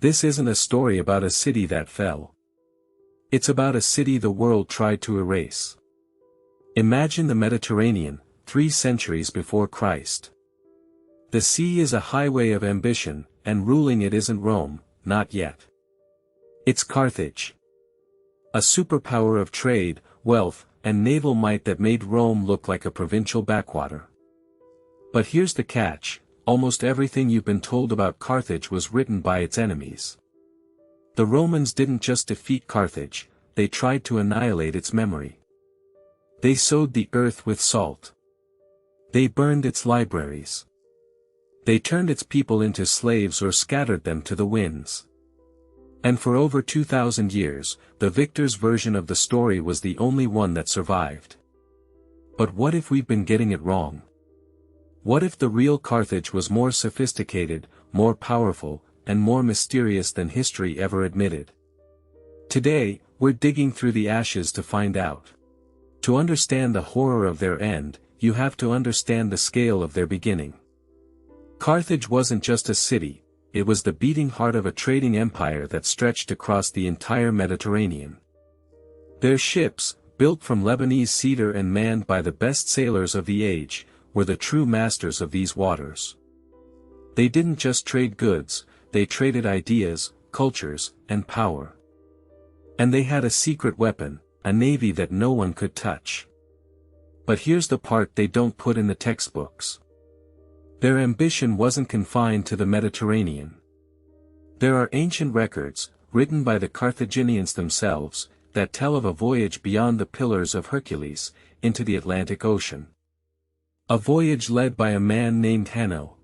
This isn't a story about a city that fell. It's about a city the world tried to erase. Imagine the Mediterranean, 3 centuries before Christ. The sea is a highway of ambition, and ruling it isn't Rome, not yet. It's Carthage. A superpower of trade, wealth, and naval might that made Rome look like a provincial backwater. But here's the catch, almost everything you've been told about Carthage was written by its enemies. The Romans didn't just defeat Carthage, they tried to annihilate its memory. They sowed the earth with salt. They burned its libraries. They turned its people into slaves or scattered them to the winds. And for over 2,000 years, the victor's version of the story was the only one that survived. But what if we've been getting it wrong? What if the real Carthage was more sophisticated, more powerful, and more mysterious than history ever admitted? Today, we're digging through the ashes to find out. To understand the horror of their end, you have to understand the scale of their beginning. Carthage wasn't just a city, it was the beating heart of a trading empire that stretched across the entire Mediterranean. Their ships, built from Lebanese cedar and manned by the best sailors of the age, were the true masters of these waters. They didn't just trade goods, they traded ideas, cultures, and power. And they had a secret weapon, a navy that no one could touch. But here's the part they don't put in the textbooks. Their ambition wasn't confined to the Mediterranean. There are ancient records, written by the Carthaginians themselves, that tell of a voyage beyond the Pillars of Hercules, into the Atlantic Ocean. A voyage led by a man named Hanno.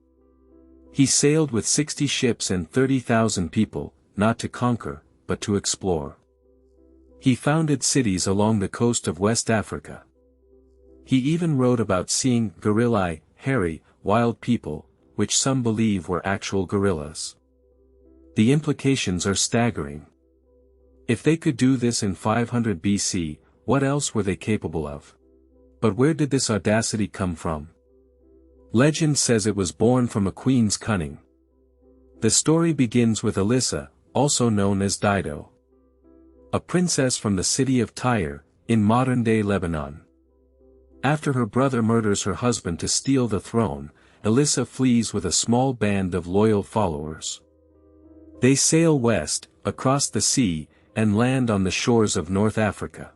He sailed with 60 ships and 30,000 people, not to conquer, but to explore. He founded cities along the coast of West Africa. He even wrote about seeing gorillae, hairy, wild people, which some believe were actual gorillas. The implications are staggering. If they could do this in 500 BC, what else were they capable of? But where did this audacity come from? Legend says it was born from a queen's cunning. The story begins with Alyssa, also known as Dido. A princess from the city of Tyre, in modern-day Lebanon. After her brother murders her husband to steal the throne, Alyssa flees with a small band of loyal followers. They sail west, across the sea, and land on the shores of North Africa.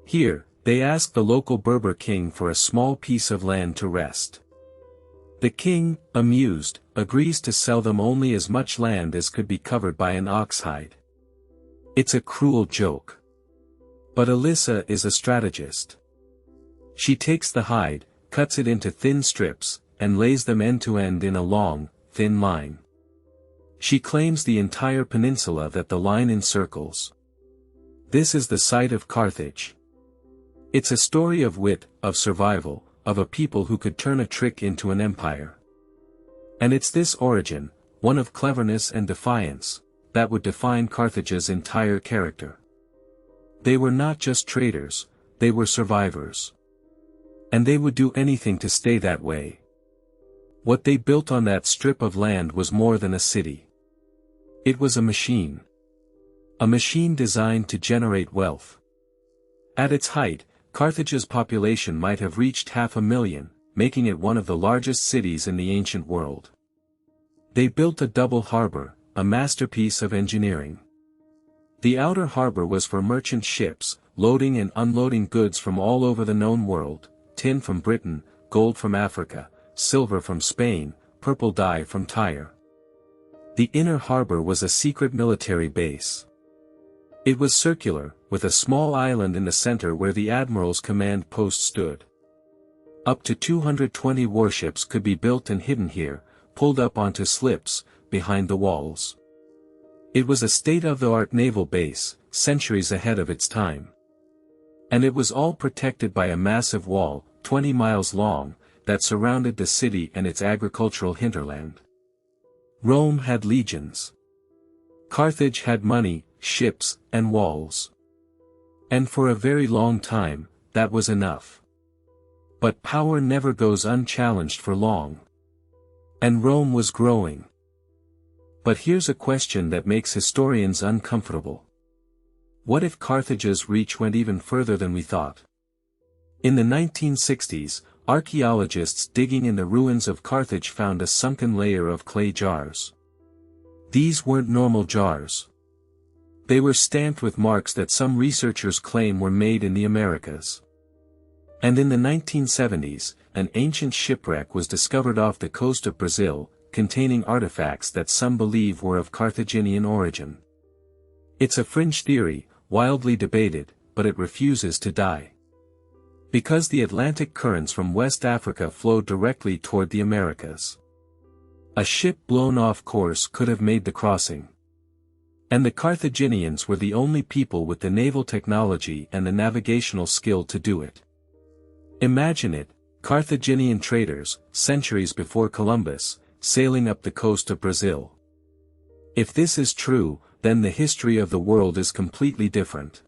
Here, they ask the local Berber king for a small piece of land to rest. The king, amused, agrees to sell them only as much land as could be covered by an ox hide. It's a cruel joke. But Alyssa is a strategist. She takes the hide, cuts it into thin strips, and lays them end to end in a long, thin line. She claims the entire peninsula that the line encircles. This is the site of Carthage. It's a story of wit, of survival, of a people who could turn a trick into an empire. And it's this origin, one of cleverness and defiance, that would define Carthage's entire character. They were not just traders, they were survivors. And they would do anything to stay that way. What they built on that strip of land was more than a city. It was a machine. A machine designed to generate wealth. At its height, Carthage's population might have reached 500,000, making it one of the largest cities in the ancient world. They built a double harbor, a masterpiece of engineering. The outer harbor was for merchant ships, loading and unloading goods from all over the known world, tin from Britain, gold from Africa, silver from Spain, purple dye from Tyre. The inner harbor was a secret military base. It was circular, with a small island in the center where the admiral's command post stood. Up to 220 warships could be built and hidden here, pulled up onto slips, behind the walls. It was a state-of-the-art naval base, centuries ahead of its time. And it was all protected by a massive wall, 20 miles long, that surrounded the city and its agricultural hinterland. Rome had legions. Carthage had money, ships, and walls. And for a very long time, that was enough. But power never goes unchallenged for long. And Rome was growing. But here's a question that makes historians uncomfortable. What if Carthage's reach went even further than we thought? In the 1960s, archaeologists digging in the ruins of Carthage found a sunken layer of clay jars. These weren't normal jars. They were stamped with marks that some researchers claim were made in the Americas. And in the 1970s, an ancient shipwreck was discovered off the coast of Brazil, containing artifacts that some believe were of Carthaginian origin. It's a fringe theory, wildly debated, but it refuses to die. Because the Atlantic currents from West Africa flowed directly toward the Americas. A ship blown off course could have made the crossing. And the Carthaginians were the only people with the naval technology and the navigational skill to do it. Imagine it, Carthaginian traders, centuries before Columbus, sailing up the coast of Brazil. If this is true, then the history of the world is completely different.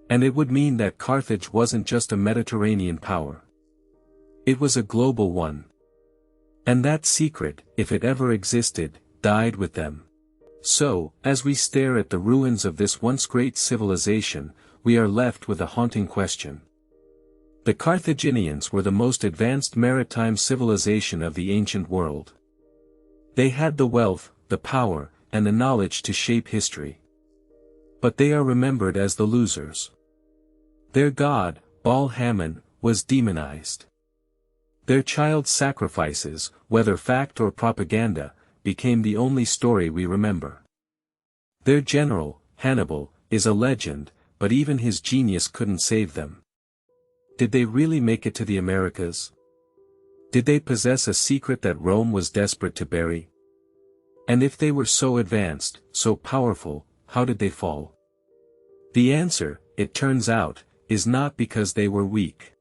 And it would mean that Carthage wasn't just a Mediterranean power. It was a global one. And that secret, if it ever existed, died with them. So, as we stare at the ruins of this once great civilization, we are left with a haunting question. The Carthaginians were the most advanced maritime civilization of the ancient world. They had the wealth, the power, and the knowledge to shape history. But they are remembered as the losers. Their god, Baal-Hamon, was demonized. Their child sacrifices, whether fact or propaganda, became the only story we remember. Their general, Hannibal, is a legend, but even his genius couldn't save them. Did they really make it to the Americas? Did they possess a secret that Rome was desperate to bury? And if they were so advanced, so powerful, how did they fall? The answer, it turns out, is not because they were weak.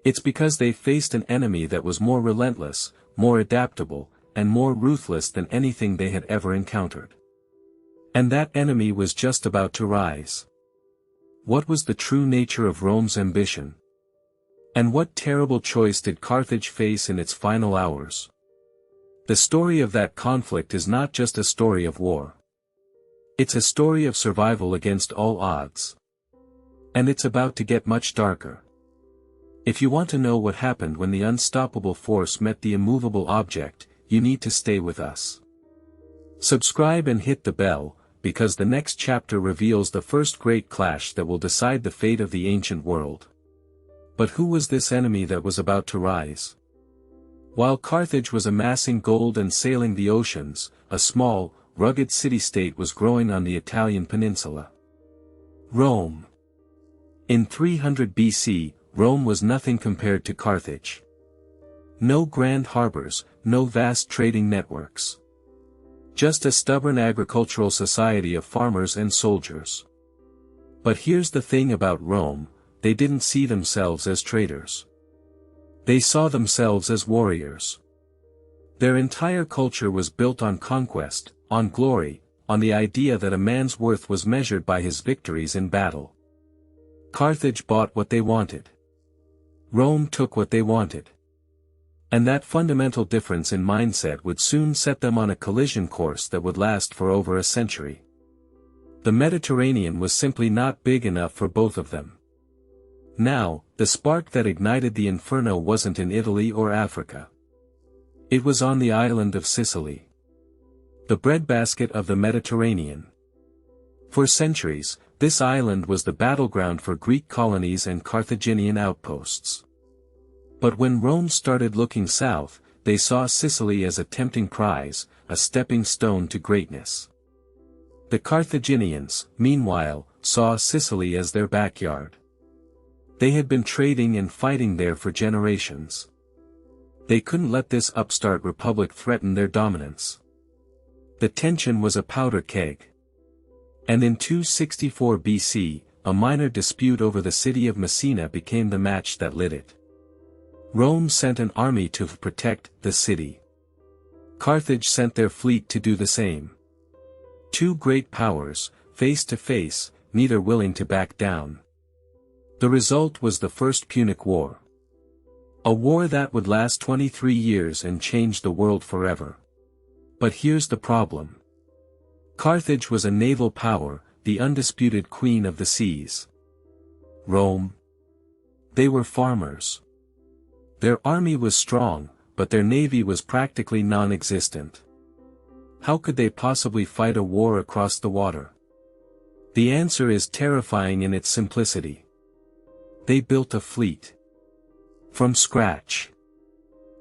It's because they faced an enemy that was more relentless, more adaptable, and more ruthless than anything they had ever encountered. And that enemy was just about to rise. What was the true nature of Rome's ambition? And what terrible choice did Carthage face in its final hours? The story of that conflict is not just a story of war. It's a story of survival against all odds. And it's about to get much darker. If you want to know what happened when the unstoppable force met the immovable object, you need to stay with us. Subscribe and hit the bell, because the next chapter reveals the first great clash that will decide the fate of the ancient world. But who was this enemy that was about to rise? While Carthage was amassing gold and sailing the oceans, a small, rugged city-state was growing on the Italian peninsula. Rome. In 300 BC, Rome was nothing compared to Carthage. No grand harbors, no vast trading networks. Just a stubborn agricultural society of farmers and soldiers. But here's the thing about Rome, they didn't see themselves as traders. They saw themselves as warriors. Their entire culture was built on conquest, on glory, on the idea that a man's worth was measured by his victories in battle. Carthage bought what they wanted. Rome took what they wanted. And that fundamental difference in mindset would soon set them on a collision course that would last for over a century. The Mediterranean was simply not big enough for both of them. Now, the spark that ignited the inferno wasn't in Italy or Africa. It was on the island of Sicily. The breadbasket of the Mediterranean. For centuries, this island was the battleground for Greek colonies and Carthaginian outposts. But when Rome started looking south, they saw Sicily as a tempting prize, a stepping stone to greatness. The Carthaginians, meanwhile, saw Sicily as their backyard. They had been trading and fighting there for generations. They couldn't let this upstart republic threaten their dominance. The tension was a powder keg. And in 264 BC, a minor dispute over the city of Messina became the match that lit it. Rome sent an army to protect the city. Carthage sent their fleet to do the same. Two great powers, face to face, neither willing to back down. The result was the First Punic War. A war that would last 23 years and change the world forever. But here's the problem. Carthage was a naval power, the undisputed queen of the seas. Rome? They were farmers. Their army was strong, but their navy was practically non-existent. How could they possibly fight a war across the water? The answer is terrifying in its simplicity. They built a fleet. From scratch.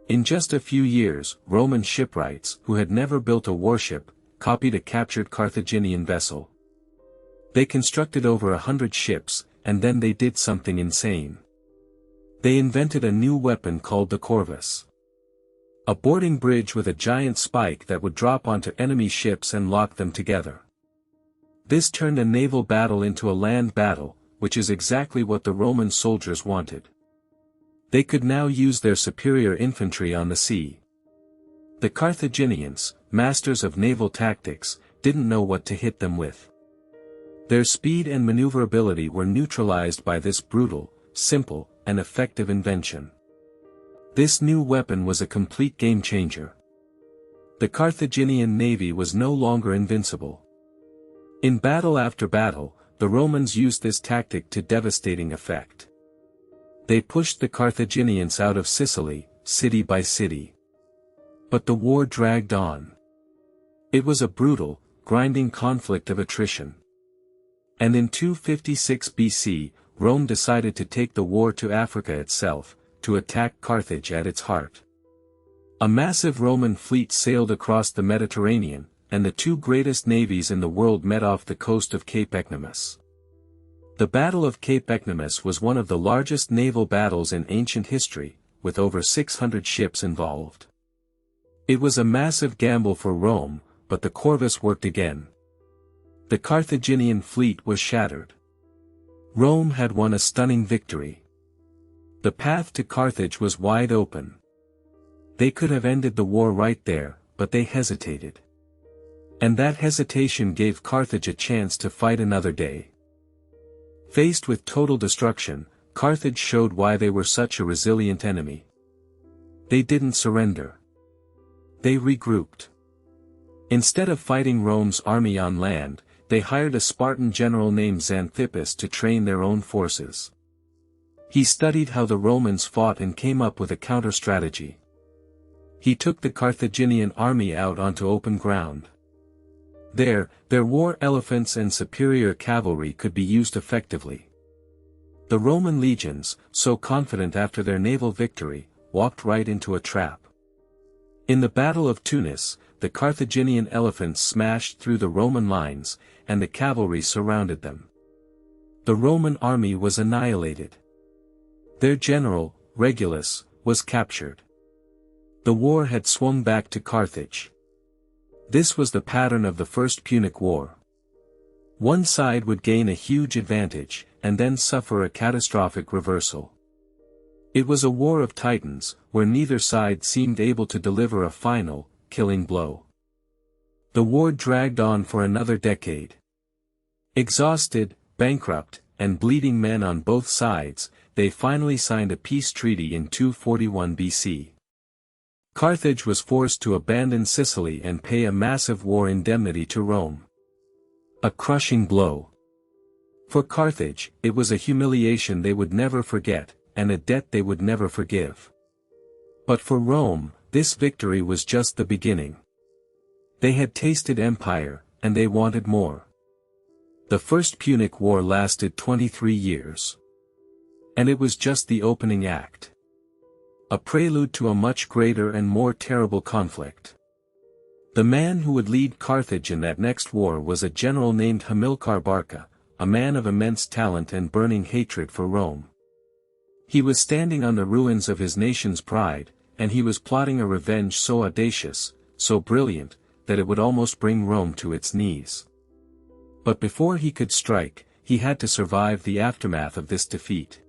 In just a few years, Roman shipwrights, who had never built a warship, copied a captured Carthaginian vessel. They constructed over 100 ships, and then they did something insane. They invented a new weapon called the corvus. A boarding bridge with a giant spike that would drop onto enemy ships and lock them together. This turned a naval battle into a land battle, which is exactly what the Roman soldiers wanted. They could now use their superior infantry on the sea. The Carthaginians, masters of naval tactics, didn't know what to hit them with. Their speed and maneuverability were neutralized by this brutal, simple, and effective invention. This new weapon was a complete game-changer. The Carthaginian navy was no longer invincible. In battle after battle, the Romans used this tactic to devastating effect. They pushed the Carthaginians out of Sicily, city by city. But the war dragged on. It was a brutal, grinding conflict of attrition. And in 256 BC, Rome decided to take the war to Africa itself, to attack Carthage at its heart. A massive Roman fleet sailed across the Mediterranean, and the two greatest navies in the world met off the coast of Cape Ecnomus. The Battle of Cape Ecnomus was one of the largest naval battles in ancient history, with over 600 ships involved. It was a massive gamble for Rome, but the corvus worked again. The Carthaginian fleet was shattered. Rome had won a stunning victory. The path to Carthage was wide open. They could have ended the war right there, but they hesitated. And that hesitation gave Carthage a chance to fight another day. Faced with total destruction, Carthage showed why they were such a resilient enemy. They didn't surrender. They regrouped. Instead of fighting Rome's army on land, they hired a Spartan general named Xanthippus to train their own forces. He studied how the Romans fought and came up with a counter-strategy. He took the Carthaginian army out onto open ground. There, their war elephants and superior cavalry could be used effectively. The Roman legions, so confident after their naval victory, walked right into a trap. In the Battle of Tunis, the Carthaginian elephants smashed through the Roman lines, and the cavalry surrounded them. The Roman army was annihilated. Their general, Regulus, was captured. The war had swung back to Carthage. This was the pattern of the First Punic War. One side would gain a huge advantage, and then suffer a catastrophic reversal. It was a war of titans, where neither side seemed able to deliver a final, killing blow. The war dragged on for another decade. Exhausted, bankrupt, and bleeding men on both sides, they finally signed a peace treaty in 241 BC. Carthage was forced to abandon Sicily and pay a massive war indemnity to Rome. A crushing blow. For Carthage, it was a humiliation they would never forget, and a debt they would never forgive. But for Rome, this victory was just the beginning. They had tasted empire, and they wanted more. The First Punic War lasted 23 years. And it was just the opening act. A prelude to a much greater and more terrible conflict. The man who would lead Carthage in that next war was a general named Hannibal Barca, a man of immense talent and burning hatred for Rome. He was standing on the ruins of his nation's pride, and he was plotting a revenge so audacious, so brilliant, that it would almost bring Rome to its knees. But before he could strike, he had to survive the aftermath of this defeat.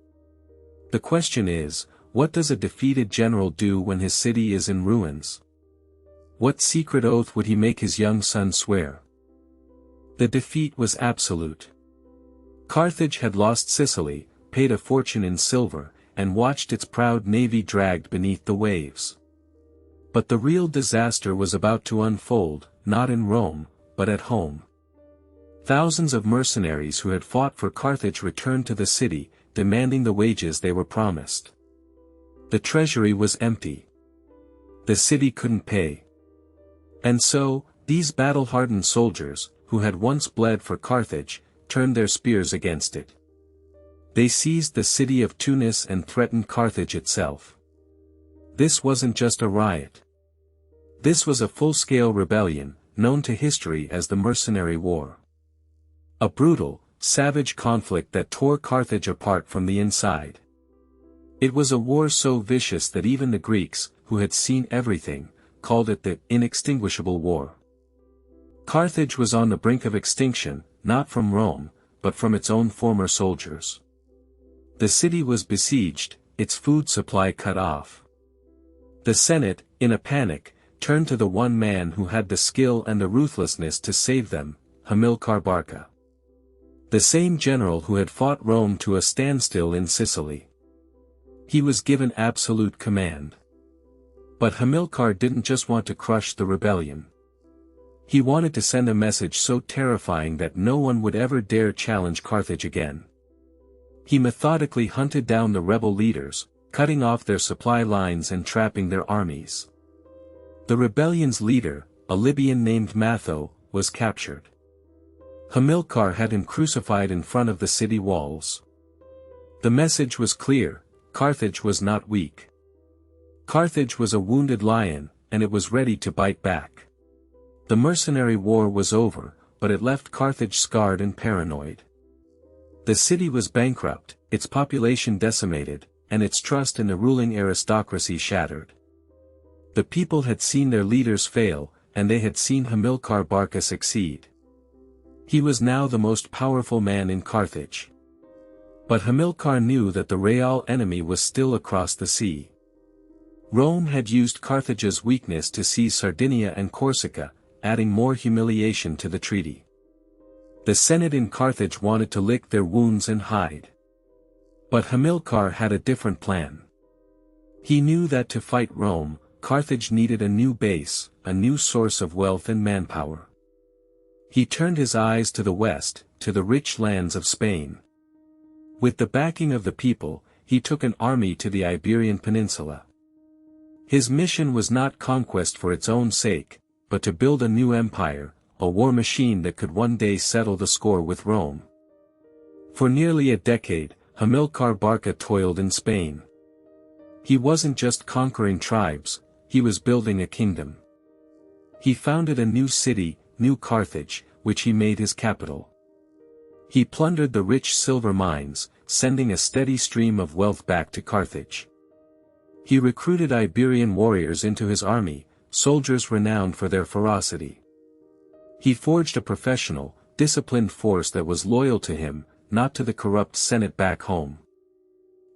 The question is, what does a defeated general do when his city is in ruins? What secret oath would he make his young son swear? The defeat was absolute. Carthage had lost Sicily, paid a fortune in silver, and watched its proud navy dragged beneath the waves. But the real disaster was about to unfold, not in Rome, but at home. Thousands of mercenaries who had fought for Carthage returned to the city, demanding the wages they were promised. The treasury was empty. The city couldn't pay. And so, these battle-hardened soldiers, who had once bled for Carthage, turned their spears against it. They seized the city of Tunis and threatened Carthage itself. This wasn't just a riot. This was a full-scale rebellion, known to history as the Mercenary War. A brutal, savage conflict that tore Carthage apart from the inside. It was a war so vicious that even the Greeks, who had seen everything, called it the inextinguishable war. Carthage was on the brink of extinction, not from Rome, but from its own former soldiers. The city was besieged, its food supply cut off. The Senate, in a panic, turned to the one man who had the skill and the ruthlessness to save them, Hannibal Barca. The same general who had fought Rome to a standstill in Sicily. He was given absolute command. But Hannibal didn't just want to crush the rebellion. He wanted to send a message so terrifying that no one would ever dare challenge Carthage again. He methodically hunted down the rebel leaders, cutting off their supply lines and trapping their armies. The rebellion's leader, a Libyan named Matho, was captured. Hannibal had him crucified in front of the city walls. The message was clear: Carthage was not weak. Carthage was a wounded lion, and it was ready to bite back. The mercenary war was over, but it left Carthage scarred and paranoid. The city was bankrupt, its population decimated, and its trust in the ruling aristocracy shattered. The people had seen their leaders fail, and they had seen Hannibal Barca succeed. He was now the most powerful man in Carthage. But Hannibal knew that the real enemy was still across the sea. Rome had used Carthage's weakness to seize Sardinia and Corsica, adding more humiliation to the treaty. The Senate in Carthage wanted to lick their wounds and hide. But Hannibal had a different plan. He knew that to fight Rome, Carthage needed a new base, a new source of wealth and manpower. He turned his eyes to the west, to the rich lands of Spain. With the backing of the people, he took an army to the Iberian Peninsula. His mission was not conquest for its own sake, but to build a new empire, a war machine that could one day settle the score with Rome. For nearly a decade, Hannibal Barca toiled in Spain. He wasn't just conquering tribes, he was building a kingdom. He founded a new city, New Carthage, which he made his capital. He plundered the rich silver mines, sending a steady stream of wealth back to Carthage. He recruited Iberian warriors into his army, soldiers renowned for their ferocity. He forged a professional, disciplined force that was loyal to him, not to the corrupt Senate back home.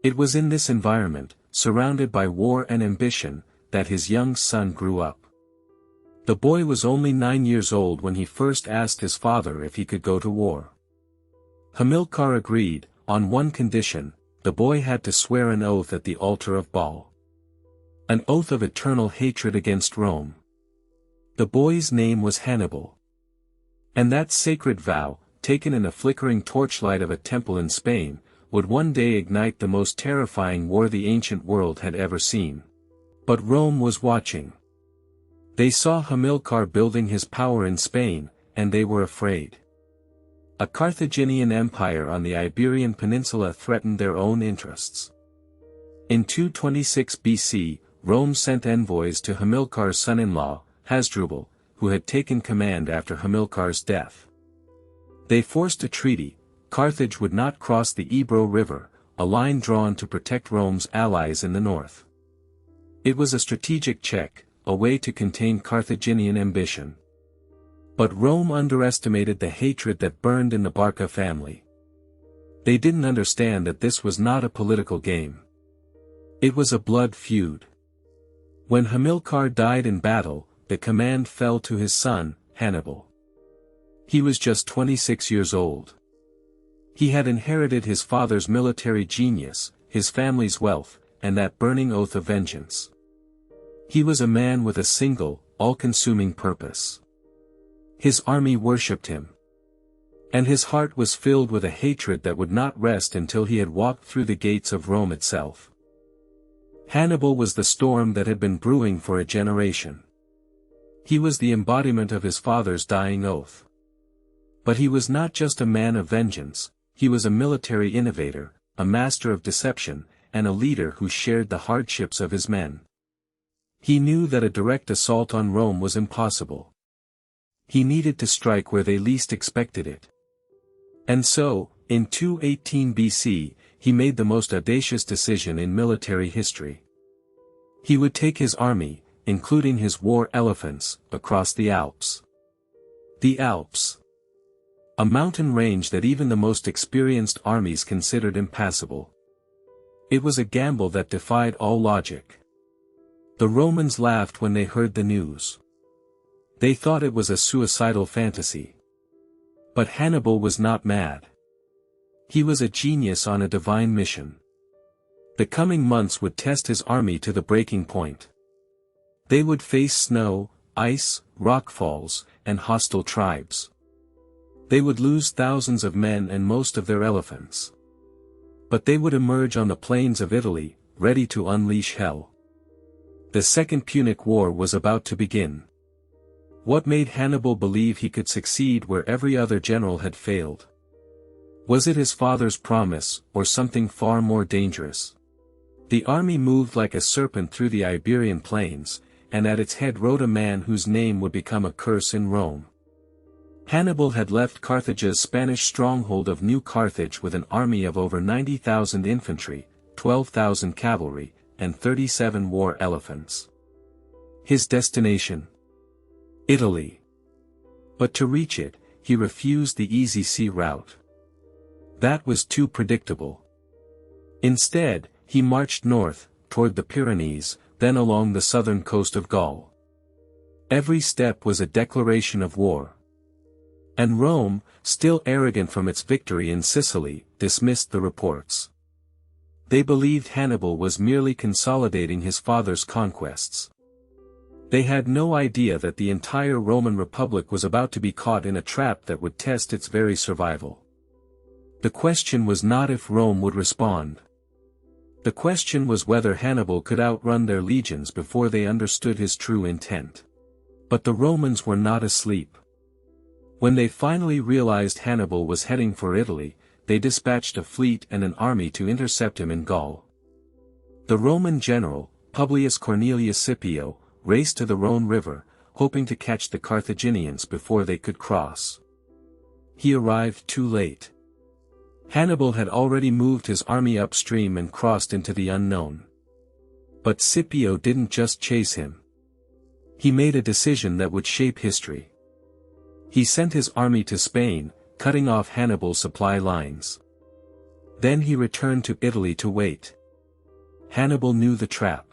It was in this environment, surrounded by war and ambition, that his young son grew up. The boy was only 9 years old when he first asked his father if he could go to war. Hannibal agreed, on one condition: the boy had to swear an oath at the altar of Baal. An oath of eternal hatred against Rome. The boy's name was Hannibal. And that sacred vow, taken in a flickering torchlight of a temple in Spain, would one day ignite the most terrifying war the ancient world had ever seen. But Rome was watching. They saw Hannibal building his power in Spain, and they were afraid. A Carthaginian Empire on the Iberian Peninsula threatened their own interests. In 226 BC, Rome sent envoys to Hamilcar's son-in-law, Hasdrubal, who had taken command after Hamilcar's death. They forced a treaty: Carthage would not cross the Ebro River, a line drawn to protect Rome's allies in the north. It was a strategic check, a way to contain Carthaginian ambition. But Rome underestimated the hatred that burned in the Barca family. They didn't understand that this was not a political game. It was a blood feud. When Hannibal died in battle, the command fell to his son, Hannibal. He was just 26 years old. He had inherited his father's military genius, his family's wealth, and that burning oath of vengeance. He was a man with a single, all-consuming purpose. His army worshipped him. And his heart was filled with a hatred that would not rest until he had walked through the gates of Rome itself. Hannibal was the storm that had been brewing for a generation. He was the embodiment of his father's dying oath. But he was not just a man of vengeance, he was a military innovator, a master of deception, and a leader who shared the hardships of his men. He knew that a direct assault on Rome was impossible. He needed to strike where they least expected it. And so, in 218 BC, he made the most audacious decision in military history. He would take his army, including his war elephants, across the Alps. The Alps. A mountain range that even the most experienced armies considered impassable. It was a gamble that defied all logic. The Romans laughed when they heard the news. They thought it was a suicidal fantasy. But Hannibal was not mad. He was a genius on a divine mission. The coming months would test his army to the breaking point. They would face snow, ice, rockfalls, and hostile tribes. They would lose thousands of men and most of their elephants. But they would emerge on the plains of Italy, ready to unleash hell. The Second Punic War was about to begin. What made Hannibal believe he could succeed where every other general had failed? Was it his father's promise, or something far more dangerous? The army moved like a serpent through the Iberian plains, and at its head rode a man whose name would become a curse in Rome. Hannibal had left Carthage's Spanish stronghold of New Carthage with an army of over 90,000 infantry, 12,000 cavalry, and 37 war elephants. His destination? Italy. But to reach it, he refused the easy sea route. That was too predictable. Instead, he marched north, toward the Pyrenees, then along the southern coast of Gaul. Every step was a declaration of war. And Rome, still arrogant from its victory in Sicily, dismissed the reports. They believed Hannibal was merely consolidating his father's conquests. They had no idea that the entire Roman Republic was about to be caught in a trap that would test its very survival. The question was not if Rome would respond. The question was whether Hannibal could outrun their legions before they understood his true intent. But the Romans were not asleep. When they finally realized Hannibal was heading for Italy, they dispatched a fleet and an army to intercept him in Gaul. The Roman general, Publius Cornelius Scipio, raced to the Rhone River, hoping to catch the Carthaginians before they could cross. He arrived too late. Hannibal had already moved his army upstream and crossed into the unknown. But Scipio didn't just chase him. He made a decision that would shape history. He sent his army to Spain, cutting off Hannibal's supply lines. Then he returned to Italy to wait. Hannibal knew the trap.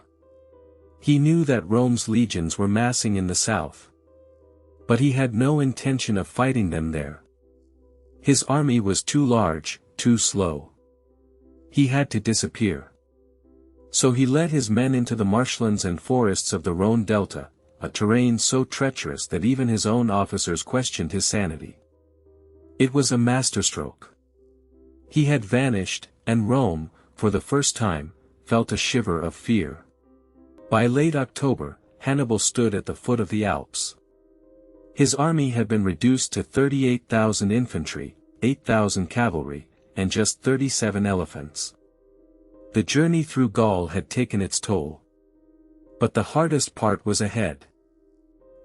He knew that Rome's legions were massing in the south. But he had no intention of fighting them there. His army was too large, too slow. He had to disappear. So he led his men into the marshlands and forests of the Rhone Delta, a terrain so treacherous that even his own officers questioned his sanity. It was a masterstroke. He had vanished, and Rome, for the first time, felt a shiver of fear. By late October, Hannibal stood at the foot of the Alps. His army had been reduced to 38,000 infantry, 8,000 cavalry, and just 37 elephants. The journey through Gaul had taken its toll. But the hardest part was ahead.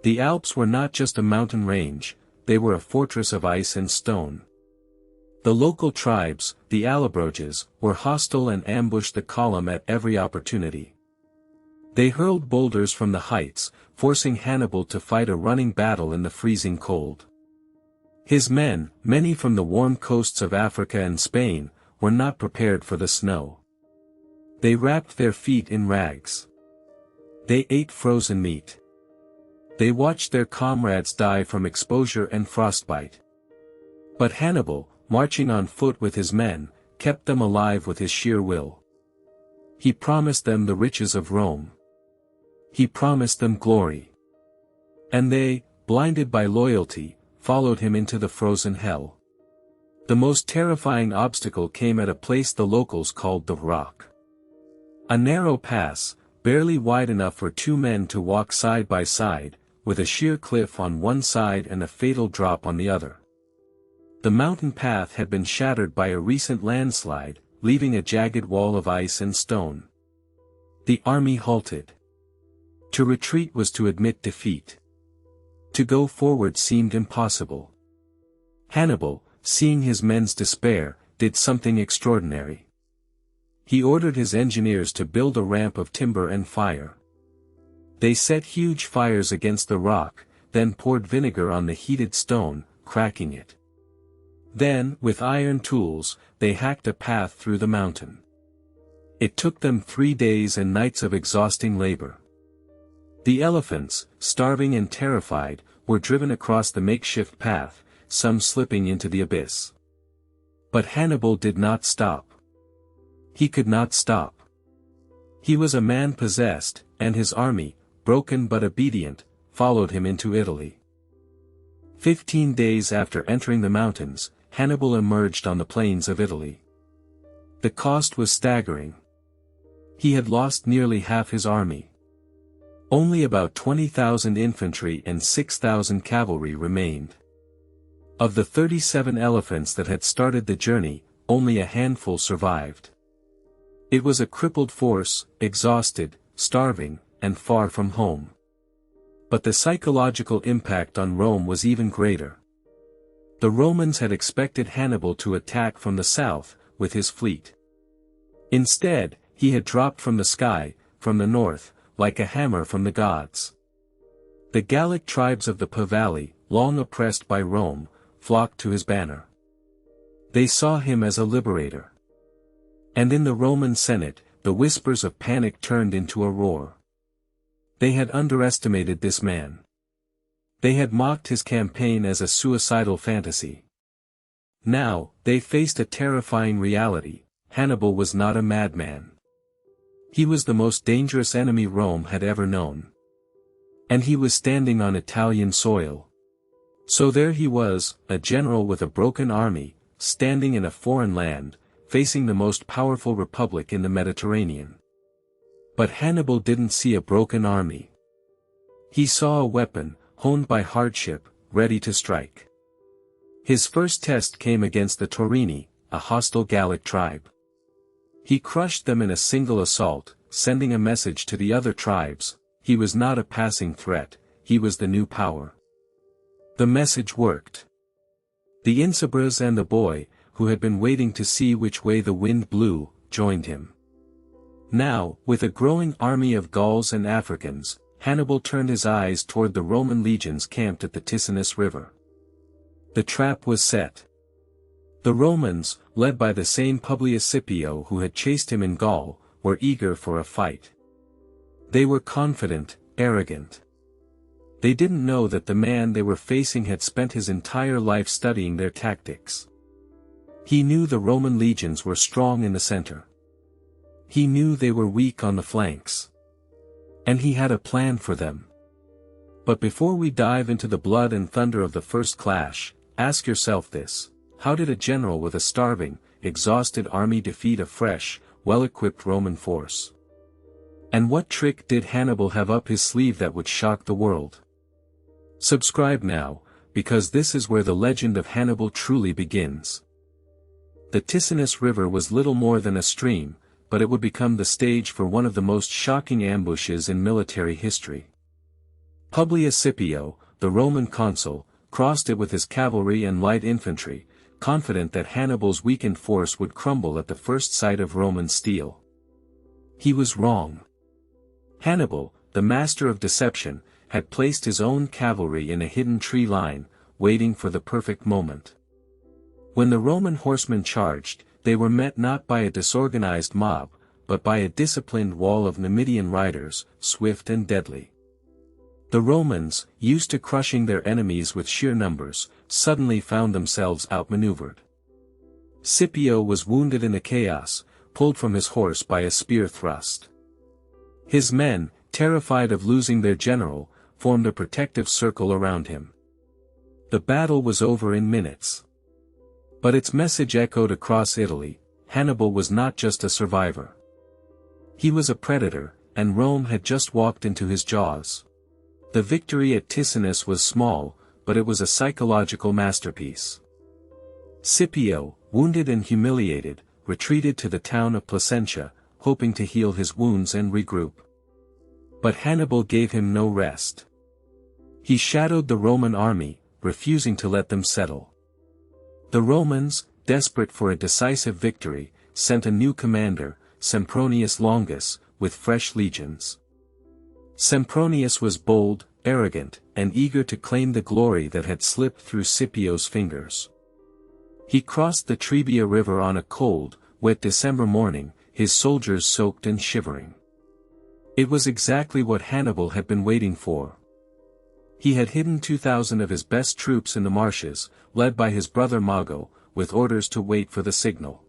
The Alps were not just a mountain range, they were a fortress of ice and stone. The local tribes, the Allobroges, were hostile and ambushed the column at every opportunity. They hurled boulders from the heights, forcing Hannibal to fight a running battle in the freezing cold. His men, many from the warm coasts of Africa and Spain, were not prepared for the snow. They wrapped their feet in rags. They ate frozen meat. They watched their comrades die from exposure and frostbite. But Hannibal, marching on foot with his men, kept them alive with his sheer will. He promised them the riches of Rome. He promised them glory. And they, blinded by loyalty, followed him into the frozen hell. The most terrifying obstacle came at a place the locals called the Rock. A narrow pass, barely wide enough for two men to walk side by side, with a sheer cliff on one side and a fatal drop on the other. The mountain path had been shattered by a recent landslide, leaving a jagged wall of ice and stone. The army halted. To retreat was to admit defeat. To go forward seemed impossible. Hannibal, seeing his men's despair, did something extraordinary. He ordered his engineers to build a ramp of timber and fire. They set huge fires against the rock, then poured vinegar on the heated stone, cracking it. Then, with iron tools, they hacked a path through the mountain. It took them 3 days and nights of exhausting labor. The elephants, starving and terrified, were driven across the makeshift path, some slipping into the abyss. But Hannibal did not stop. He could not stop. He was a man possessed, and his army, broken but obedient, followed him into Italy. 15 days after entering the mountains, Hannibal emerged on the plains of Italy. The cost was staggering. He had lost nearly half his army. Only about 20,000 infantry and 6,000 cavalry remained. Of the 37 elephants that had started the journey, only a handful survived. It was a crippled force, exhausted, starving, and far from home. But the psychological impact on Rome was even greater. The Romans had expected Hannibal to attack from the south, with his fleet. Instead, he had dropped from the sky, from the north, like a hammer from the gods. The Gallic tribes of the Po Valley, long oppressed by Rome, flocked to his banner. They saw him as a liberator. And in the Roman Senate, the whispers of panic turned into a roar. They had underestimated this man. They had mocked his campaign as a suicidal fantasy. Now, they faced a terrifying reality: Hannibal was not a madman. He was the most dangerous enemy Rome had ever known. And he was standing on Italian soil. So there he was, a general with a broken army, standing in a foreign land, facing the most powerful republic in the Mediterranean. But Hannibal didn't see a broken army. He saw a weapon, honed by hardship, ready to strike. His first test came against the Taurini, a hostile Gallic tribe. He crushed them in a single assault, sending a message to the other tribes: he was not a passing threat, he was the new power. The message worked. The Insabras and the boy, who had been waiting to see which way the wind blew, joined him. Now, with a growing army of Gauls and Africans, Hannibal turned his eyes toward the Roman legions camped at the Ticinus River. The trap was set. The Romans, led by the same Publius Scipio who had chased him in Gaul, were eager for a fight. They were confident, arrogant. They didn't know that the man they were facing had spent his entire life studying their tactics. He knew the Roman legions were strong in the center. He knew they were weak on the flanks. And he had a plan for them. But before we dive into the blood and thunder of the first clash, ask yourself this: how did a general with a starving, exhausted army defeat a fresh, well-equipped Roman force? And what trick did Hannibal have up his sleeve that would shock the world? Subscribe now, because this is where the legend of Hannibal truly begins. The Ticinus River was little more than a stream, but it would become the stage for one of the most shocking ambushes in military history. Publius Scipio, the Roman consul, crossed it with his cavalry and light infantry, confident that Hannibal's weakened force would crumble at the first sight of Roman steel. He was wrong. Hannibal, the master of deception, had placed his own cavalry in a hidden tree line, waiting for the perfect moment. When the Roman horsemen charged, they were met not by a disorganized mob, but by a disciplined wall of Numidian riders, swift and deadly. The Romans, used to crushing their enemies with sheer numbers, suddenly found themselves outmaneuvered. Scipio was wounded in the chaos, pulled from his horse by a spear thrust. His men, terrified of losing their general, formed a protective circle around him. The battle was over in minutes. But its message echoed across Italy: Hannibal was not just a survivor. He was a predator, and Rome had just walked into his jaws. The victory at Ticinus was small, but it was a psychological masterpiece. Scipio, wounded and humiliated, retreated to the town of Placentia, hoping to heal his wounds and regroup. But Hannibal gave him no rest. He shadowed the Roman army, refusing to let them settle. The Romans, desperate for a decisive victory, sent a new commander, Sempronius Longus, with fresh legions. Sempronius was bold, arrogant, and eager to claim the glory that had slipped through Scipio's fingers. He crossed the Trebia River on a cold, wet December morning, his soldiers soaked and shivering. It was exactly what Hannibal had been waiting for. He had hidden 2,000 of his best troops in the marshes, led by his brother Mago, with orders to wait for the signal.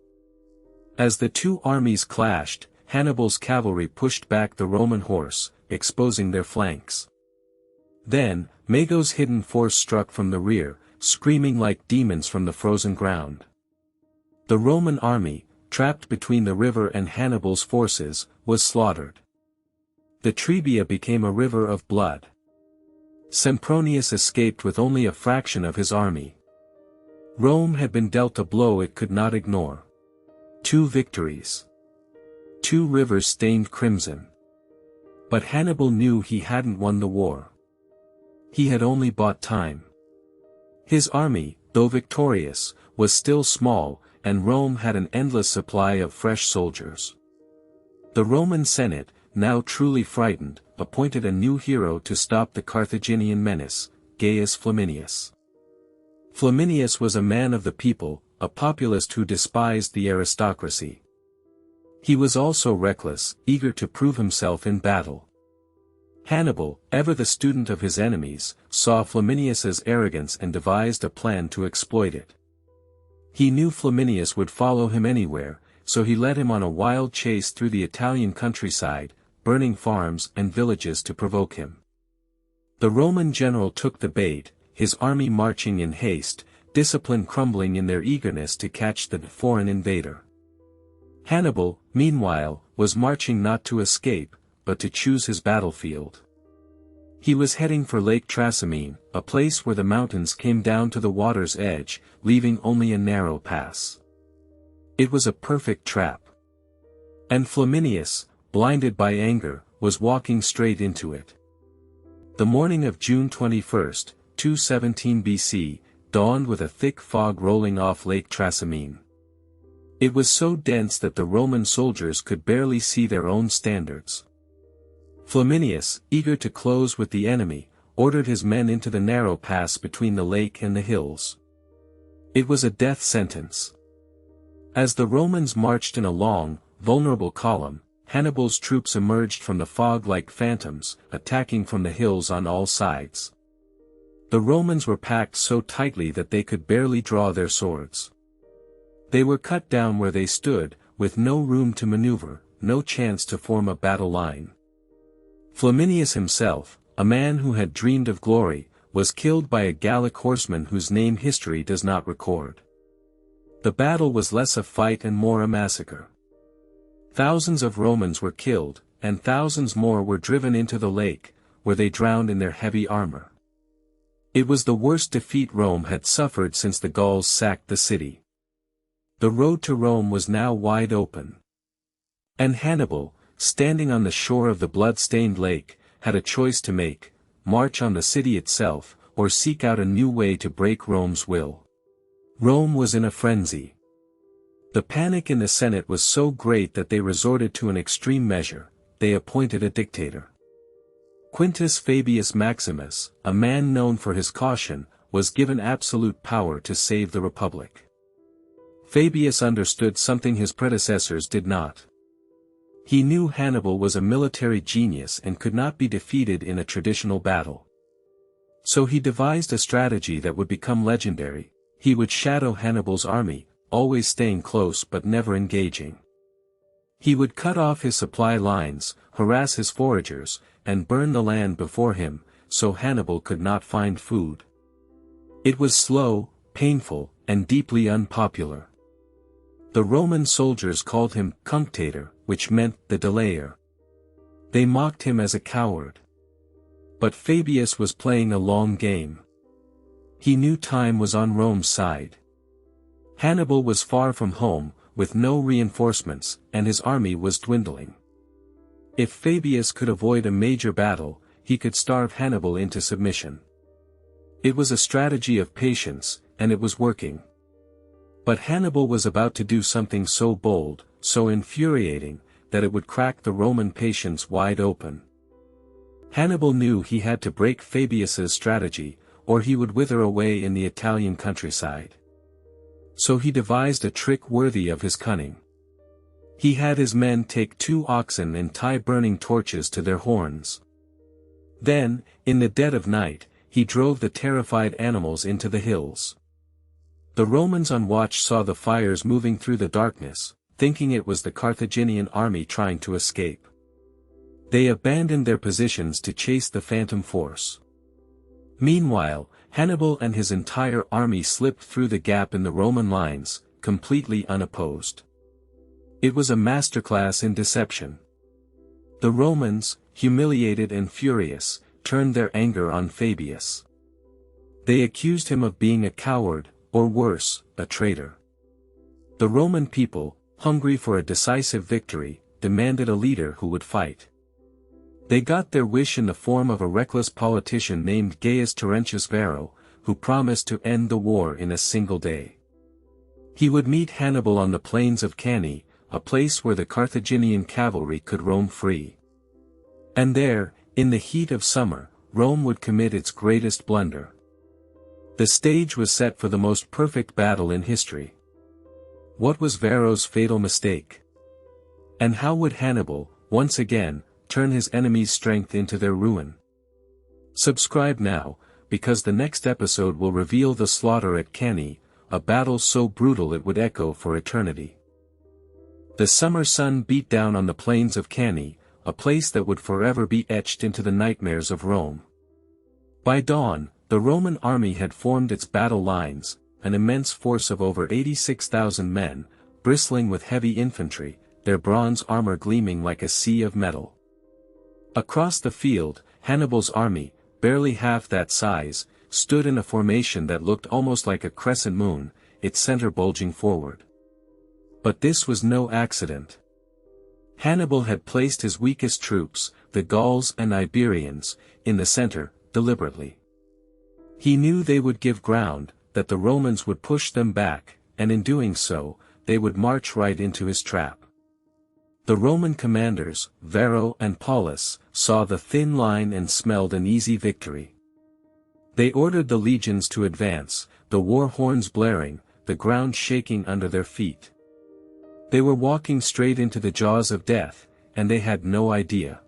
As the two armies clashed, Hannibal's cavalry pushed back the Roman horse, exposing their flanks. Then, Mago's hidden force struck from the rear, screaming like demons from the frozen ground. The Roman army, trapped between the river and Hannibal's forces, was slaughtered. The Trebia became a river of blood. Sempronius escaped with only a fraction of his army. Rome had been dealt a blow it could not ignore. 2 victories. 2 rivers stained crimson. But Hannibal knew he hadn't won the war. He had only bought time. His army, though victorious, was still small, and Rome had an endless supply of fresh soldiers. The Roman Senate, now truly frightened, appointed a new hero to stop the Carthaginian menace, Gaius Flaminius. Flaminius was a man of the people, a populist who despised the aristocracy. He was also reckless, eager to prove himself in battle. Hannibal, ever the student of his enemies, saw Flaminius's arrogance and devised a plan to exploit it. He knew Flaminius would follow him anywhere, so he led him on a wild chase through the Italian countryside, burning farms and villages to provoke him. The Roman general took the bait, his army marching in haste, discipline crumbling in their eagerness to catch the foreign invader. Hannibal, meanwhile, was marching not to escape, but to choose his battlefield. He was heading for Lake Trasimene, a place where the mountains came down to the water's edge, leaving only a narrow pass. It was a perfect trap. And Flaminius, blinded by anger, was walking straight into it. The morning of June 21, 217 BC, dawned with a thick fog rolling off Lake Trasimene. It was so dense that the Roman soldiers could barely see their own standards. Flaminius, eager to close with the enemy, ordered his men into the narrow pass between the lake and the hills. It was a death sentence. As the Romans marched in a long, vulnerable column, Hannibal's troops emerged from the fog like phantoms, attacking from the hills on all sides. The Romans were packed so tightly that they could barely draw their swords. They were cut down where they stood, with no room to maneuver, no chance to form a battle line. Flaminius himself, a man who had dreamed of glory, was killed by a Gallic horseman whose name history does not record. The battle was less a fight and more a massacre. Thousands of Romans were killed, and thousands more were driven into the lake, where they drowned in their heavy armor. It was the worst defeat Rome had suffered since the Gauls sacked the city. The road to Rome was now wide open. And Hannibal, standing on the shore of the blood-stained lake, had a choice to make: march on the city itself, or seek out a new way to break Rome's will. Rome was in a frenzy. The panic in the Senate was so great that they resorted to an extreme measure: they appointed a dictator. Quintus Fabius Maximus, a man known for his caution, was given absolute power to save the Republic. Fabius understood something his predecessors did not. He knew Hannibal was a military genius and could not be defeated in a traditional battle. So he devised a strategy that would become legendary: he would shadow Hannibal's army, always staying close but never engaging. He would cut off his supply lines, harass his foragers, and burn the land before him, so Hannibal could not find food. It was slow, painful, and deeply unpopular. The Roman soldiers called him cunctator, which meant the delayer. They mocked him as a coward. But Fabius was playing a long game. He knew time was on Rome's side. Hannibal was far from home, with no reinforcements, and his army was dwindling. If Fabius could avoid a major battle, he could starve Hannibal into submission. It was a strategy of patience, and it was working. But Hannibal was about to do something so bold, so infuriating, that it would crack the Roman patience wide open. Hannibal knew he had to break Fabius's strategy, or he would wither away in the Italian countryside. So he devised a trick worthy of his cunning. He had his men take 2 oxen and tie burning torches to their horns. Then, in the dead of night, he drove the terrified animals into the hills. The Romans on watch saw the fires moving through the darkness, thinking it was the Carthaginian army trying to escape. They abandoned their positions to chase the phantom force. Meanwhile, Hannibal and his entire army slipped through the gap in the Roman lines, completely unopposed. It was a masterclass in deception. The Romans, humiliated and furious, turned their anger on Fabius. They accused him of being a coward, or worse, a traitor. The Roman people, hungry for a decisive victory, demanded a leader who would fight. They got their wish in the form of a reckless politician named Gaius Terentius Varro, who promised to end the war in a single day. He would meet Hannibal on the plains of Cannae, a place where the Carthaginian cavalry could roam free. And there, in the heat of summer, Rome would commit its greatest blunder. The stage was set for the most perfect battle in history. What was Varro's fatal mistake? And how would Hannibal, once again, turn his enemies' strength into their ruin? Subscribe now, because the next episode will reveal the slaughter at Cannae, a battle so brutal it would echo for eternity. The summer sun beat down on the plains of Cannae, a place that would forever be etched into the nightmares of Rome. By dawn, the Roman army had formed its battle lines, an immense force of over 86,000 men, bristling with heavy infantry, their bronze armor gleaming like a sea of metal. Across the field, Hannibal's army, barely half that size, stood in a formation that looked almost like a crescent moon, its center bulging forward. But this was no accident. Hannibal had placed his weakest troops, the Gauls and Iberians, in the center, deliberately. He knew they would give ground, that the Romans would push them back, and in doing so, they would march right into his trap. The Roman commanders, Varro and Paulus, saw the thin line and smelled an easy victory. They ordered the legions to advance, the war horns blaring, the ground shaking under their feet. They were walking straight into the jaws of death, and they had no idea.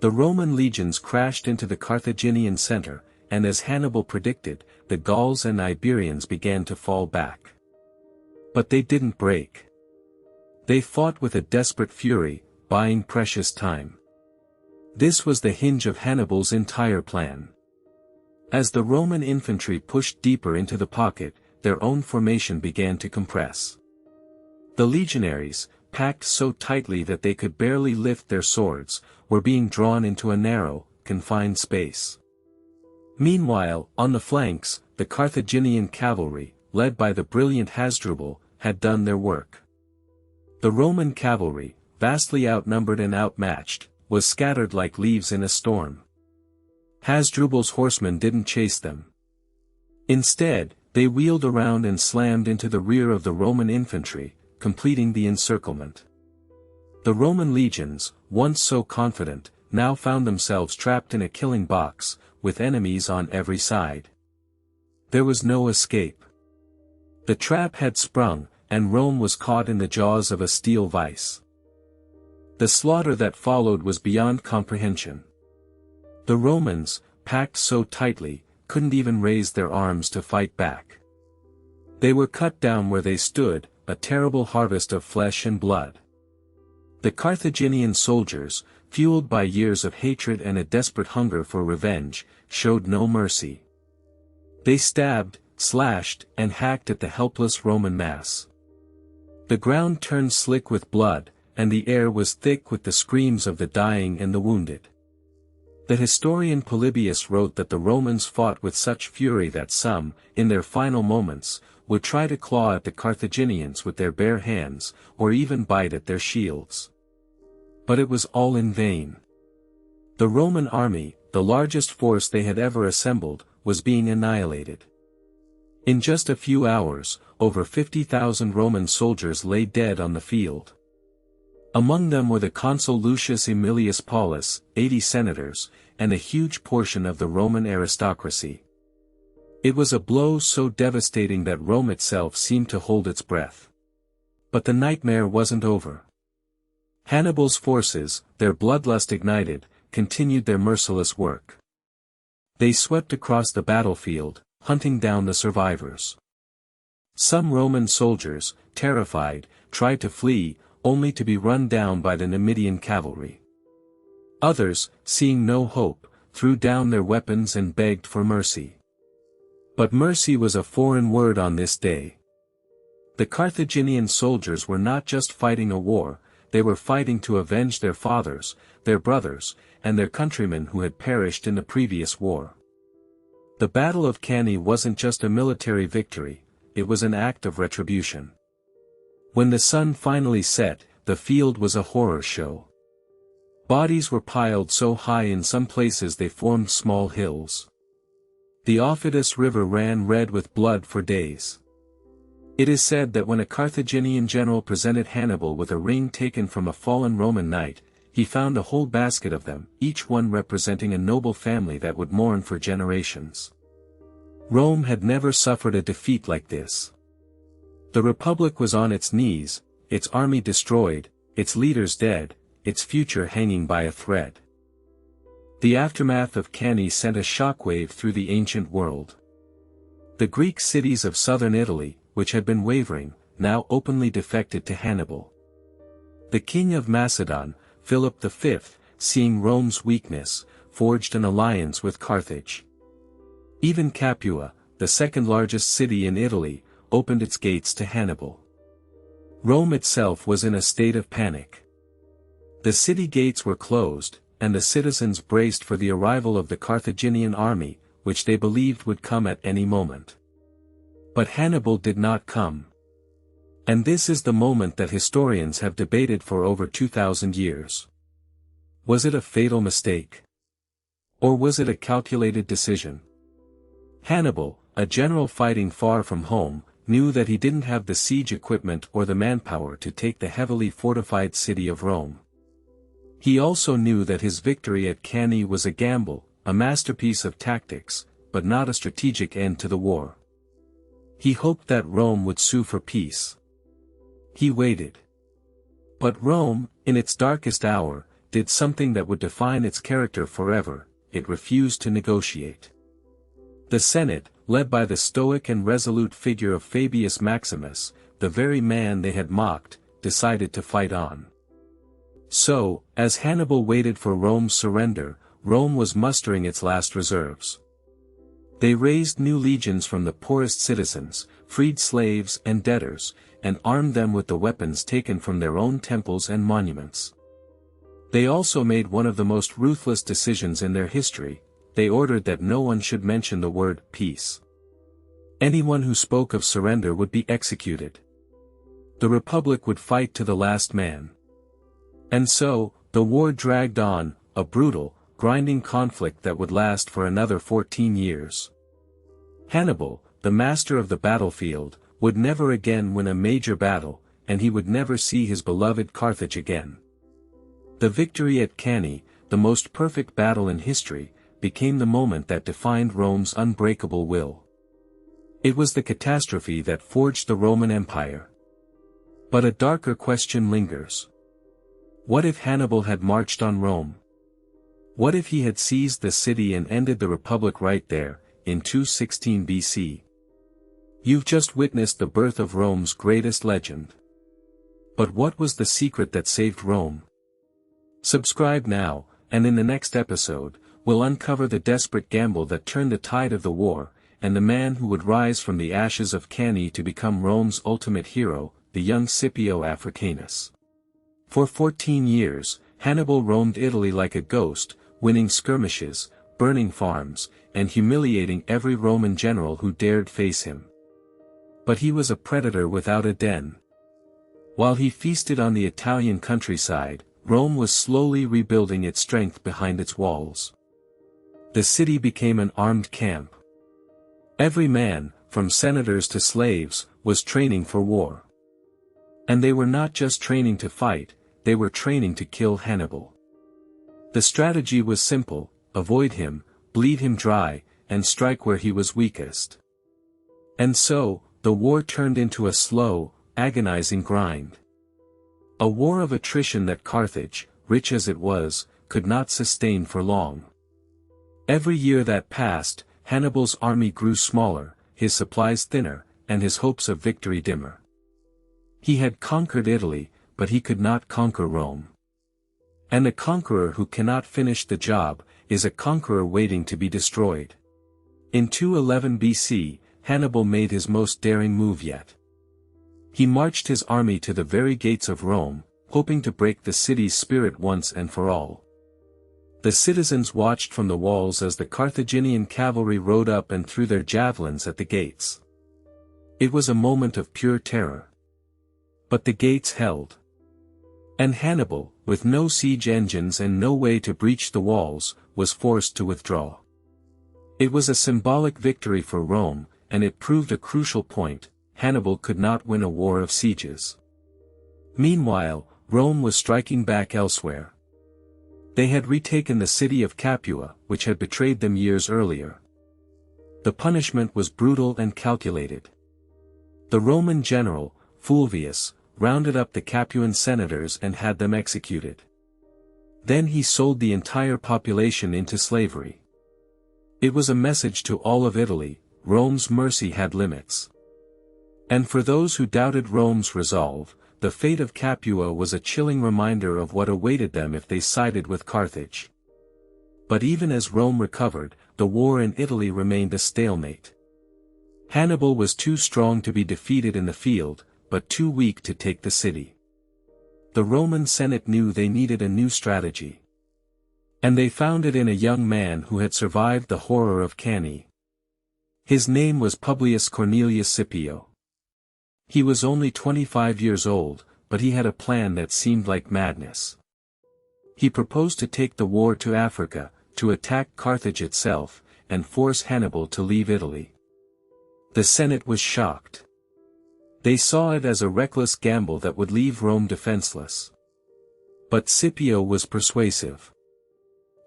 The Roman legions crashed into the Carthaginian center, and as Hannibal predicted, the Gauls and Iberians began to fall back. But they didn't break. They fought with a desperate fury, buying precious time. This was the hinge of Hannibal's entire plan. As the Roman infantry pushed deeper into the pocket, their own formation began to compress. The legionaries, packed so tightly that they could barely lift their swords, were being drawn into a narrow, confined space. Meanwhile, on the flanks, the Carthaginian cavalry, led by the brilliant Hasdrubal, had done their work. The Roman cavalry, vastly outnumbered and outmatched, was scattered like leaves in a storm. Hasdrubal's horsemen didn't chase them. Instead, they wheeled around and slammed into the rear of the Roman infantry, completing the encirclement. The Roman legions, once so confident, now found themselves trapped in a killing box, with enemies on every side. There was no escape. The trap had sprung, and Rome was caught in the jaws of a steel vice. The slaughter that followed was beyond comprehension. The Romans, packed so tightly, couldn't even raise their arms to fight back. They were cut down where they stood, a terrible harvest of flesh and blood. The Carthaginian soldiers, fueled by years of hatred and a desperate hunger for revenge, showed no mercy. They stabbed, slashed, and hacked at the helpless Roman mass. The ground turned slick with blood, and the air was thick with the screams of the dying and the wounded. The historian Polybius wrote that the Romans fought with such fury that some, in their final moments, would try to claw at the Carthaginians with their bare hands, or even bite at their shields. But it was all in vain. The Roman army, the largest force they had ever assembled, was being annihilated. In just a few hours, over 50,000 Roman soldiers lay dead on the field. Among them were the consul Lucius Aemilius Paulus, 80 senators, and a huge portion of the Roman aristocracy. It was a blow so devastating that Rome itself seemed to hold its breath. But the nightmare wasn't over. Hannibal's forces, their bloodlust ignited, continued their merciless work. They swept across the battlefield, hunting down the survivors. Some Roman soldiers, terrified, tried to flee, only to be run down by the Numidian cavalry. Others, seeing no hope, threw down their weapons and begged for mercy. But mercy was a foreign word on this day. The Carthaginian soldiers were not just fighting a war, they were fighting to avenge their fathers, their brothers, and their countrymen who had perished in the previous war. The Battle of Cannae wasn't just a military victory, it was an act of retribution. When the sun finally set, the field was a horror show. Bodies were piled so high in some places they formed small hills. The Aufidus River ran red with blood for days. It is said that when a Carthaginian general presented Hannibal with a ring taken from a fallen Roman knight, he found a whole basket of them, each one representing a noble family that would mourn for generations. Rome had never suffered a defeat like this. The Republic was on its knees, its army destroyed, its leaders dead, its future hanging by a thread. The aftermath of Cannae sent a shockwave through the ancient world. The Greek cities of southern Italy, which had been wavering, now openly defected to Hannibal. The king of Macedon, Philip V, seeing Rome's weakness, forged an alliance with Carthage. Even Capua, the second largest city in Italy, opened its gates to Hannibal. Rome itself was in a state of panic. The city gates were closed, and the citizens braced for the arrival of the Carthaginian army, which they believed would come at any moment. But Hannibal did not come. And this is the moment that historians have debated for over 2,000 years. Was it a fatal mistake? Or was it a calculated decision? Hannibal, a general fighting far from home, knew that he didn't have the siege equipment or the manpower to take the heavily fortified city of Rome. He also knew that his victory at Cannae was a gamble, a masterpiece of tactics, but not a strategic end to the war. He hoped that Rome would sue for peace. He waited. But Rome, in its darkest hour, did something that would define its character forever: it refused to negotiate. The Senate, led by the stoic and resolute figure of Fabius Maximus, the very man they had mocked, decided to fight on. So, as Hannibal waited for Rome's surrender, Rome was mustering its last reserves. They raised new legions from the poorest citizens, freed slaves and debtors, and armed them with the weapons taken from their own temples and monuments. They also made one of the most ruthless decisions in their history: they ordered that no one should mention the word peace. Anyone who spoke of surrender would be executed. The Republic would fight to the last man. And so, the war dragged on, a brutal, grinding conflict that would last for another 14 years. Hannibal, the master of the battlefield, would never again win a major battle, and he would never see his beloved Carthage again. The victory at Cannae, the most perfect battle in history, became the moment that defined Rome's unbreakable will. It was the catastrophe that forged the Roman Empire. But a darker question lingers. What if Hannibal had marched on Rome? What if he had seized the city and ended the Republic right there, in 216 BC? You've just witnessed the birth of Rome's greatest legend. But what was the secret that saved Rome? Subscribe now, and in the next episode, we'll uncover the desperate gamble that turned the tide of the war, and the man who would rise from the ashes of Cannae to become Rome's ultimate hero, the young Scipio Africanus. For 14 years, Hannibal roamed Italy like a ghost, winning skirmishes, burning farms, and humiliating every Roman general who dared face him. But he was a predator without a den. While he feasted on the Italian countryside, Rome was slowly rebuilding its strength behind its walls. The city became an armed camp. Every man, from senators to slaves, was training for war. And they were not just training to fight, they were training to kill Hannibal. The strategy was simple: avoid him, bleed him dry, and strike where he was weakest. And so, the war turned into a slow, agonizing grind. A war of attrition that Carthage, rich as it was, could not sustain for long. Every year that passed, Hannibal's army grew smaller, his supplies thinner, and his hopes of victory dimmer. He had conquered Italy, but he could not conquer Rome. And a conqueror who cannot finish the job, is a conqueror waiting to be destroyed. In 211 BC, Hannibal made his most daring move yet. He marched his army to the very gates of Rome, hoping to break the city's spirit once and for all. The citizens watched from the walls as the Carthaginian cavalry rode up and threw their javelins at the gates. It was a moment of pure terror. But the gates held. And Hannibal, with no siege engines and no way to breach the walls, was forced to withdraw. It was a symbolic victory for Rome, and it proved a crucial point: Hannibal could not win a war of sieges. Meanwhile, Rome was striking back elsewhere. They had retaken the city of Capua, which had betrayed them years earlier. The punishment was brutal and calculated. The Roman general, Fulvius, rounded up the Capuan senators and had them executed. Then he sold the entire population into slavery. It was a message to all of Italy: Rome's mercy had limits. And for those who doubted Rome's resolve, the fate of Capua was a chilling reminder of what awaited them if they sided with Carthage. But even as Rome recovered, the war in Italy remained a stalemate. Hannibal was too strong to be defeated in the field, but too weak to take the city. The Roman Senate knew they needed a new strategy. And they found it in a young man who had survived the horror of Cannae. His name was Publius Cornelius Scipio. He was only 25 years old, but he had a plan that seemed like madness. He proposed to take the war to Africa, to attack Carthage itself, and force Hannibal to leave Italy. The Senate was shocked. They saw it as a reckless gamble that would leave Rome defenseless. But Scipio was persuasive.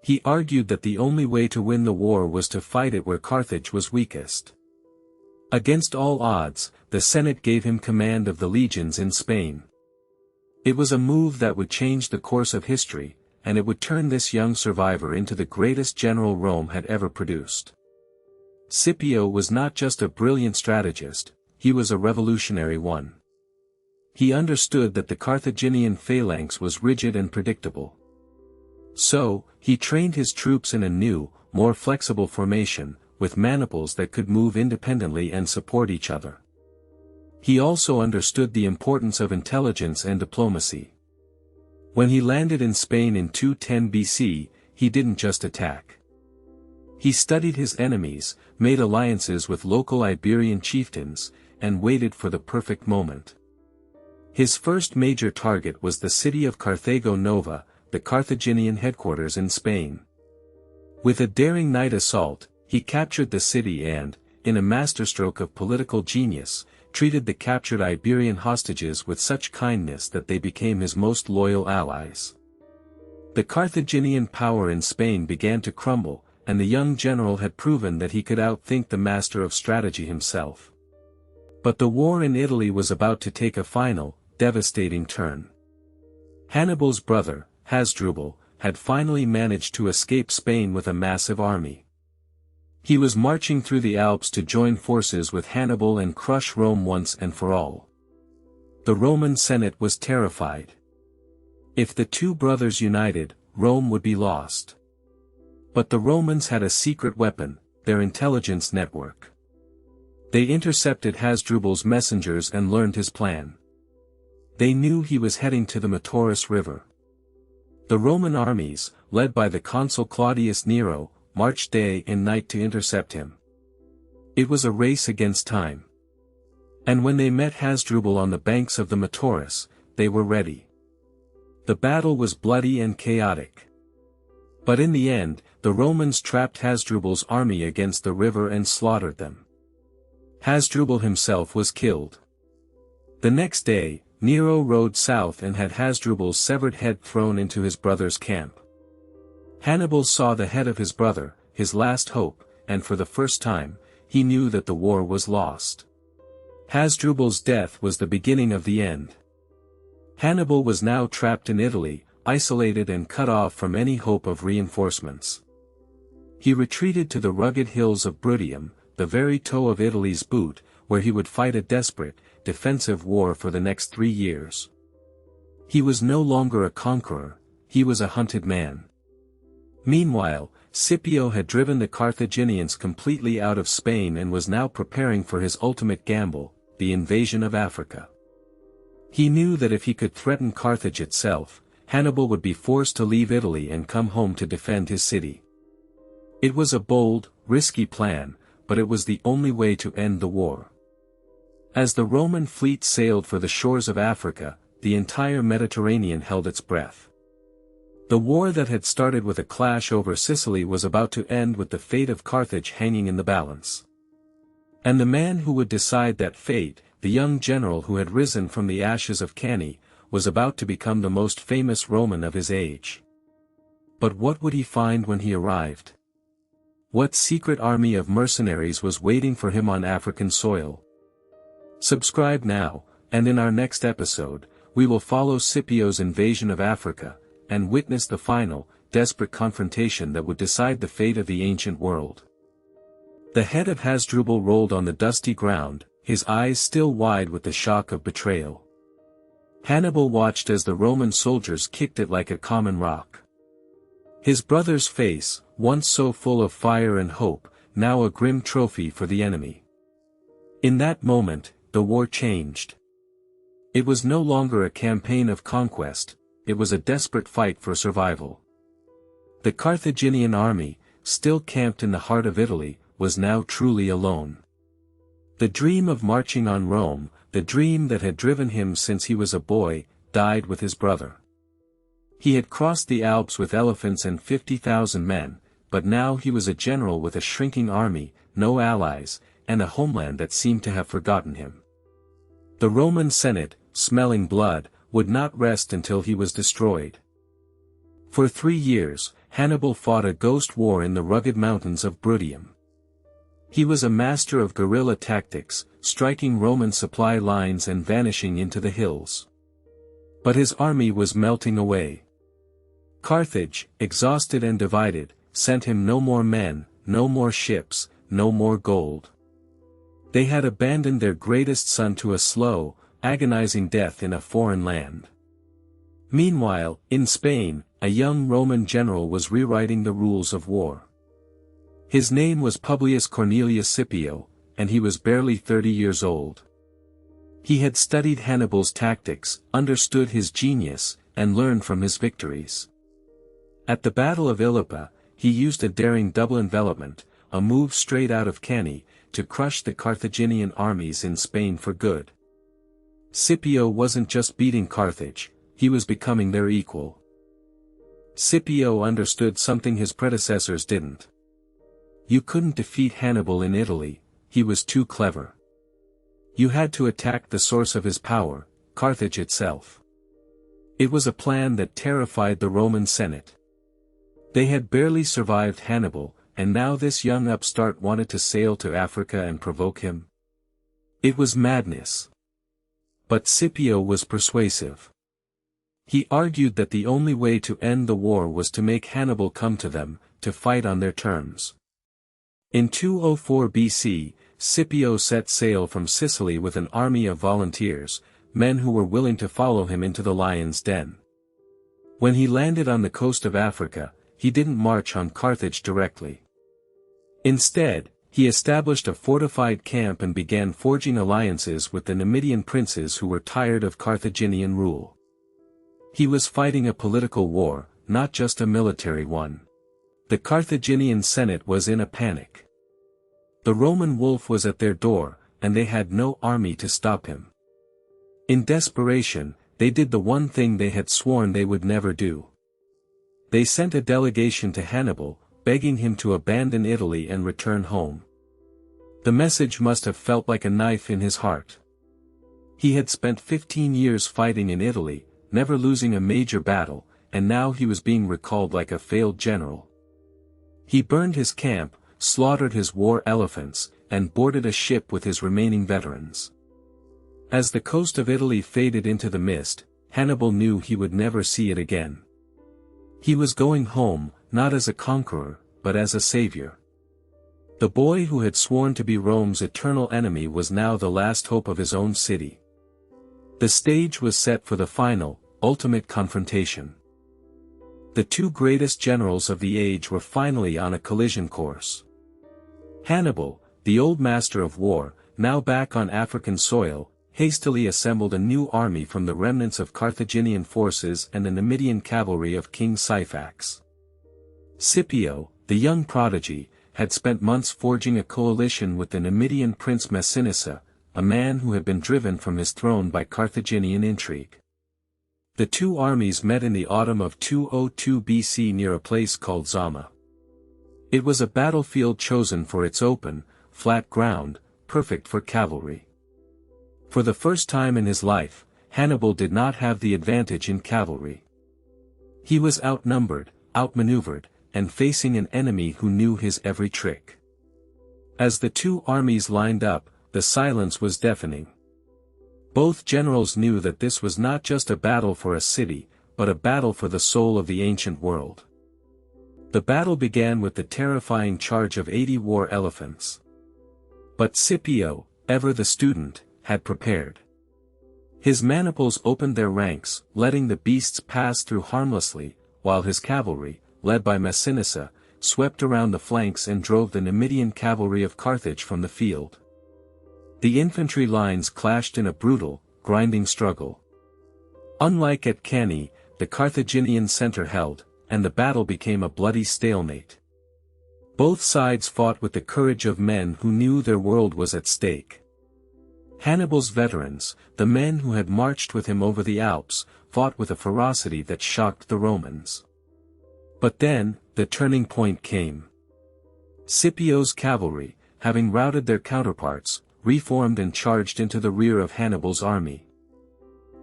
He argued that the only way to win the war was to fight it where Carthage was weakest. Against all odds, the Senate gave him command of the legions in Spain. It was a move that would change the course of history, and it would turn this young survivor into the greatest general Rome had ever produced. Scipio was not just a brilliant strategist, he was a revolutionary one. He understood that the Carthaginian phalanx was rigid and predictable. So, he trained his troops in a new, more flexible formation, with maniples that could move independently and support each other. He also understood the importance of intelligence and diplomacy. When he landed in Spain in 210 BC, he didn't just attack. He studied his enemies, made alliances with local Iberian chieftains, and waited for the perfect moment. His first major target was the city of Carthago Nova, the Carthaginian headquarters in Spain. With a daring night assault, he captured the city and, in a masterstroke of political genius, treated the captured Iberian hostages with such kindness that they became his most loyal allies. The Carthaginian power in Spain began to crumble, and the young general had proven that he could outthink the master of strategy himself. But the war in Italy was about to take a final, devastating turn. Hannibal's brother, Hasdrubal, had finally managed to escape Spain with a massive army. He was marching through the Alps to join forces with Hannibal and crush Rome once and for all. The Roman Senate was terrified. If the two brothers united, Rome would be lost. But the Romans had a secret weapon, their intelligence network. They intercepted Hasdrubal's messengers and learned his plan. They knew he was heading to the Metaurus River. The Roman armies, led by the consul Claudius Nero, marched day and night to intercept him. It was a race against time. And when they met Hasdrubal on the banks of the Metaurus, they were ready. The battle was bloody and chaotic. But in the end, the Romans trapped Hasdrubal's army against the river and slaughtered them. Hasdrubal himself was killed. The next day, Nero rode south and had Hasdrubal's severed head thrown into his brother's camp. Hannibal saw the head of his brother, his last hope, and for the first time, he knew that the war was lost. Hasdrubal's death was the beginning of the end. Hannibal was now trapped in Italy, isolated and cut off from any hope of reinforcements. He retreated to the rugged hills of Bruttium, the very toe of Italy's boot, where he would fight a desperate, defensive war for the next 3 years. He was no longer a conqueror, he was a hunted man. Meanwhile, Scipio had driven the Carthaginians completely out of Spain and was now preparing for his ultimate gamble, the invasion of Africa. He knew that if he could threaten Carthage itself, Hannibal would be forced to leave Italy and come home to defend his city. It was a bold, risky plan, but it was the only way to end the war. As the Roman fleet sailed for the shores of Africa, the entire Mediterranean held its breath. The war that had started with a clash over Sicily was about to end with the fate of Carthage hanging in the balance. And the man who would decide that fate, the young general who had risen from the ashes of Cannae, was about to become the most famous Roman of his age. But what would he find when he arrived? What secret army of mercenaries was waiting for him on African soil? Subscribe now, and in our next episode, we will follow Scipio's invasion of Africa, and witness the final, desperate confrontation that would decide the fate of the ancient world. The head of Hasdrubal rolled on the dusty ground, his eyes still wide with the shock of betrayal. Hannibal watched as the Roman soldiers kicked it like a common rock. His brother's face, once so full of fire and hope, now a grim trophy for the enemy. In that moment, the war changed. It was no longer a campaign of conquest, it was a desperate fight for survival. The Carthaginian army, still camped in the heart of Italy, was now truly alone. The dream of marching on Rome, the dream that had driven him since he was a boy, died with his brother. He had crossed the Alps with elephants and 50,000 men, but now he was a general with a shrinking army, no allies, and a homeland that seemed to have forgotten him. The Roman Senate, smelling blood, would not rest until he was destroyed. For 3 years, Hannibal fought a ghost war in the rugged mountains of Bruttium. He was a master of guerrilla tactics, striking Roman supply lines and vanishing into the hills. But his army was melting away. Carthage, exhausted and divided, sent him no more men, no more ships, no more gold. They had abandoned their greatest son to a slow, agonizing death in a foreign land. Meanwhile, in Spain, a young Roman general was rewriting the rules of war. His name was Publius Cornelius Scipio, and he was barely 30 years old. He had studied Hannibal's tactics, understood his genius, and learned from his victories. At the Battle of Ilipa, he used a daring double envelopment, a move straight out of Cannae, to crush the Carthaginian armies in Spain for good. Scipio wasn't just beating Carthage, he was becoming their equal. Scipio understood something his predecessors didn't. You couldn't defeat Hannibal in Italy, he was too clever. You had to attack the source of his power, Carthage itself. It was a plan that terrified the Roman Senate. They had barely survived Hannibal, and now this young upstart wanted to sail to Africa and provoke him. It was madness. But Scipio was persuasive. He argued that the only way to end the war was to make Hannibal come to them, to fight on their terms. In 204 BC, Scipio set sail from Sicily with an army of volunteers, men who were willing to follow him into the lion's den. When he landed on the coast of Africa, he didn't march on Carthage directly. Instead, he established a fortified camp and began forging alliances with the Numidian princes who were tired of Carthaginian rule. He was fighting a political war, not just a military one. The Carthaginian Senate was in a panic. The Roman wolf was at their door, and they had no army to stop him. In desperation, they did the one thing they had sworn they would never do. They sent a delegation to Hannibal, begging him to abandon Italy and return home. The message must have felt like a knife in his heart. He had spent 15 years fighting in Italy, never losing a major battle, and now he was being recalled like a failed general. He burned his camp, slaughtered his war elephants, and boarded a ship with his remaining veterans. As the coast of Italy faded into the mist, Hannibal knew he would never see it again. He was going home, not as a conqueror, but as a savior. The boy who had sworn to be Rome's eternal enemy was now the last hope of his own city. The stage was set for the final, ultimate confrontation. The two greatest generals of the age were finally on a collision course. Hannibal, the old master of war, now back on African soil, hastily assembled a new army from the remnants of Carthaginian forces and the Numidian cavalry of King Syphax. Scipio, the young prodigy, had spent months forging a coalition with the Numidian prince Massinissa, a man who had been driven from his throne by Carthaginian intrigue. The two armies met in the autumn of 202 BC near a place called Zama. It was a battlefield chosen for its open, flat ground, perfect for cavalry. For the first time in his life, Hannibal did not have the advantage in cavalry. He was outnumbered, outmaneuvered, and facing an enemy who knew his every trick. As the two armies lined up, the silence was deafening. Both generals knew that this was not just a battle for a city, but a battle for the soul of the ancient world. The battle began with the terrifying charge of 80 war elephants. But Scipio, ever the student, had prepared. His maniples opened their ranks, letting the beasts pass through harmlessly, while his cavalry, led by Massinissa, swept around the flanks and drove the Numidian cavalry of Carthage from the field. The infantry lines clashed in a brutal, grinding struggle. Unlike at Cannae, the Carthaginian center held, and the battle became a bloody stalemate. Both sides fought with the courage of men who knew their world was at stake. Hannibal's veterans, the men who had marched with him over the Alps, fought with a ferocity that shocked the Romans. But then, the turning point came. Scipio's cavalry, having routed their counterparts, reformed and charged into the rear of Hannibal's army.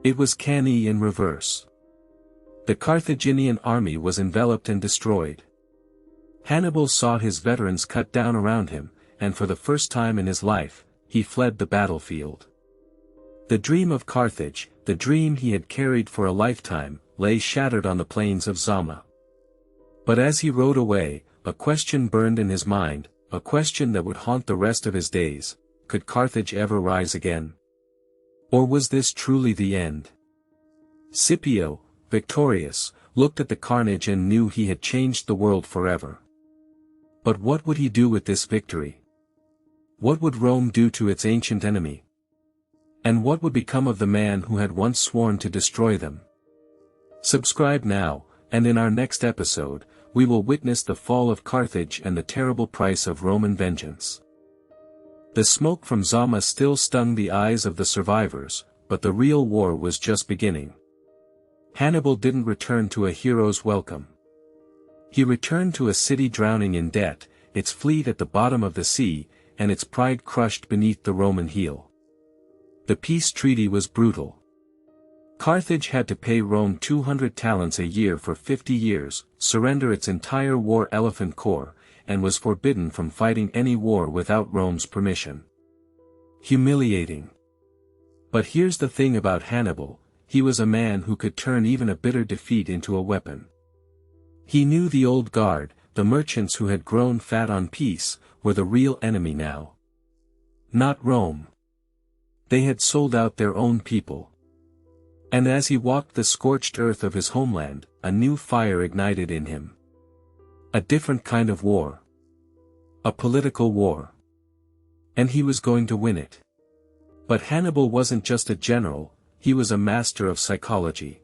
It was Cannae in reverse. The Carthaginian army was enveloped and destroyed. Hannibal saw his veterans cut down around him, and for the first time in his life, he fled the battlefield. The dream of Carthage, the dream he had carried for a lifetime, lay shattered on the plains of Zama. But as he rode away, a question burned in his mind, a question that would haunt the rest of his days: could Carthage ever rise again? Or was this truly the end? Scipio, victorious, looked at the carnage and knew he had changed the world forever. But what would he do with this victory? What would Rome do to its ancient enemy? And what would become of the man who had once sworn to destroy them? Subscribe now, and in our next episode, we will witness the fall of Carthage and the terrible price of Roman vengeance. The smoke from Zama still stung the eyes of the survivors, but the real war was just beginning. Hannibal didn't return to a hero's welcome. He returned to a city drowning in debt, its fleet at the bottom of the sea, and its pride crushed beneath the Roman heel. The peace treaty was brutal. Carthage had to pay Rome 200 talents a year for 50 years, surrender its entire war elephant corps, and was forbidden from fighting any war without Rome's permission. Humiliating. But here's the thing about Hannibal: he was a man who could turn even a bitter defeat into a weapon. He knew the old guard, the merchants who had grown fat on peace, were the real enemy now. Not Rome. They had sold out their own people. And as he walked the scorched earth of his homeland, a new fire ignited in him. A different kind of war. A political war. And he was going to win it. But Hannibal wasn't just a general, he was a master of psychology.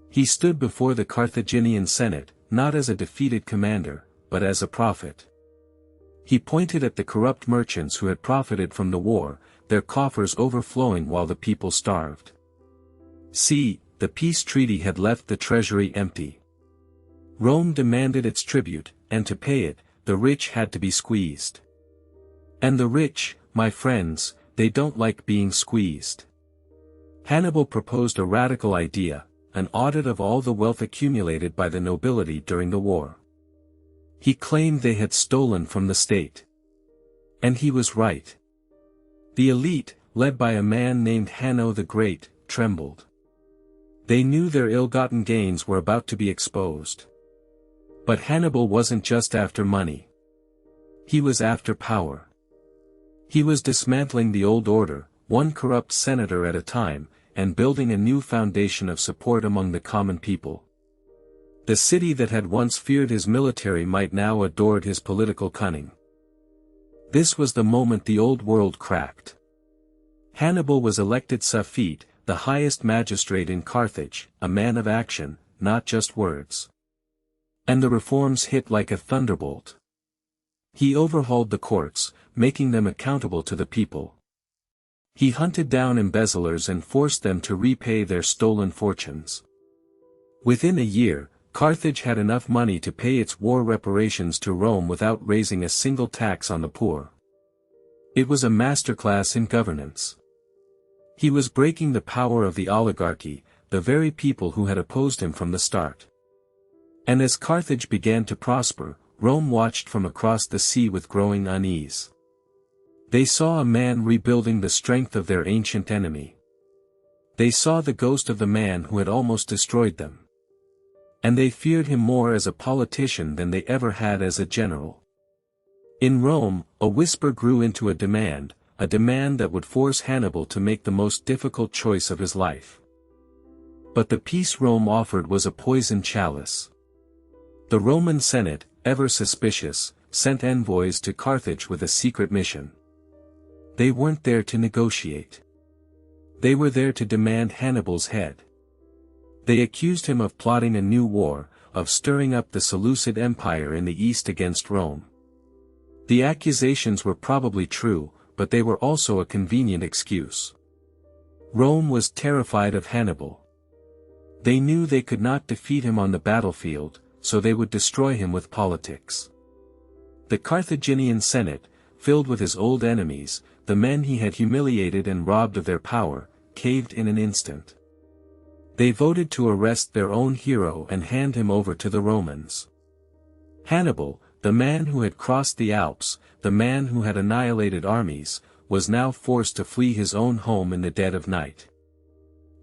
He stood before the Carthaginian Senate, not as a defeated commander, but as a prophet. He pointed at the corrupt merchants who had profited from the war, their coffers overflowing while the people starved. See, the peace treaty had left the treasury empty. Rome demanded its tribute, and to pay it, the rich had to be squeezed. And the rich, my friends, they don't like being squeezed. Hannibal proposed a radical idea, an audit of all the wealth accumulated by the nobility during the war. He claimed they had stolen from the state. And he was right. The elite, led by a man named Hanno the Great, trembled. They knew their ill-gotten gains were about to be exposed. But Hannibal wasn't just after money. He was after power. He was dismantling the old order, one corrupt senator at a time, and building a new foundation of support among the common people. The city that had once feared his military might now adored his political cunning. This was the moment the old world cracked. Hannibal was elected Safit, the highest magistrate in Carthage, a man of action, not just words. And the reforms hit like a thunderbolt. He overhauled the courts, making them accountable to the people. He hunted down embezzlers and forced them to repay their stolen fortunes. Within a year, Carthage had enough money to pay its war reparations to Rome without raising a single tax on the poor. It was a masterclass in governance. He was breaking the power of the oligarchy, the very people who had opposed him from the start. And as Carthage began to prosper, Rome watched from across the sea with growing unease. They saw a man rebuilding the strength of their ancient enemy. They saw the ghost of the man who had almost destroyed them. And they feared him more as a politician than they ever had as a general. In Rome, a whisper grew into a demand that would force Hannibal to make the most difficult choice of his life. But the peace Rome offered was a poisoned chalice. The Roman Senate, ever suspicious, sent envoys to Carthage with a secret mission. They weren't there to negotiate. They were there to demand Hannibal's head. They accused him of plotting a new war, of stirring up the Seleucid Empire in the east against Rome. The accusations were probably true, but they were also a convenient excuse. Rome was terrified of Hannibal. They knew they could not defeat him on the battlefield, so they would destroy him with politics. The Carthaginian Senate, filled with his old enemies, the men he had humiliated and robbed of their power, caved in an instant. They voted to arrest their own hero and hand him over to the Romans. Hannibal, the man who had crossed the Alps, the man who had annihilated armies, was now forced to flee his own home in the dead of night.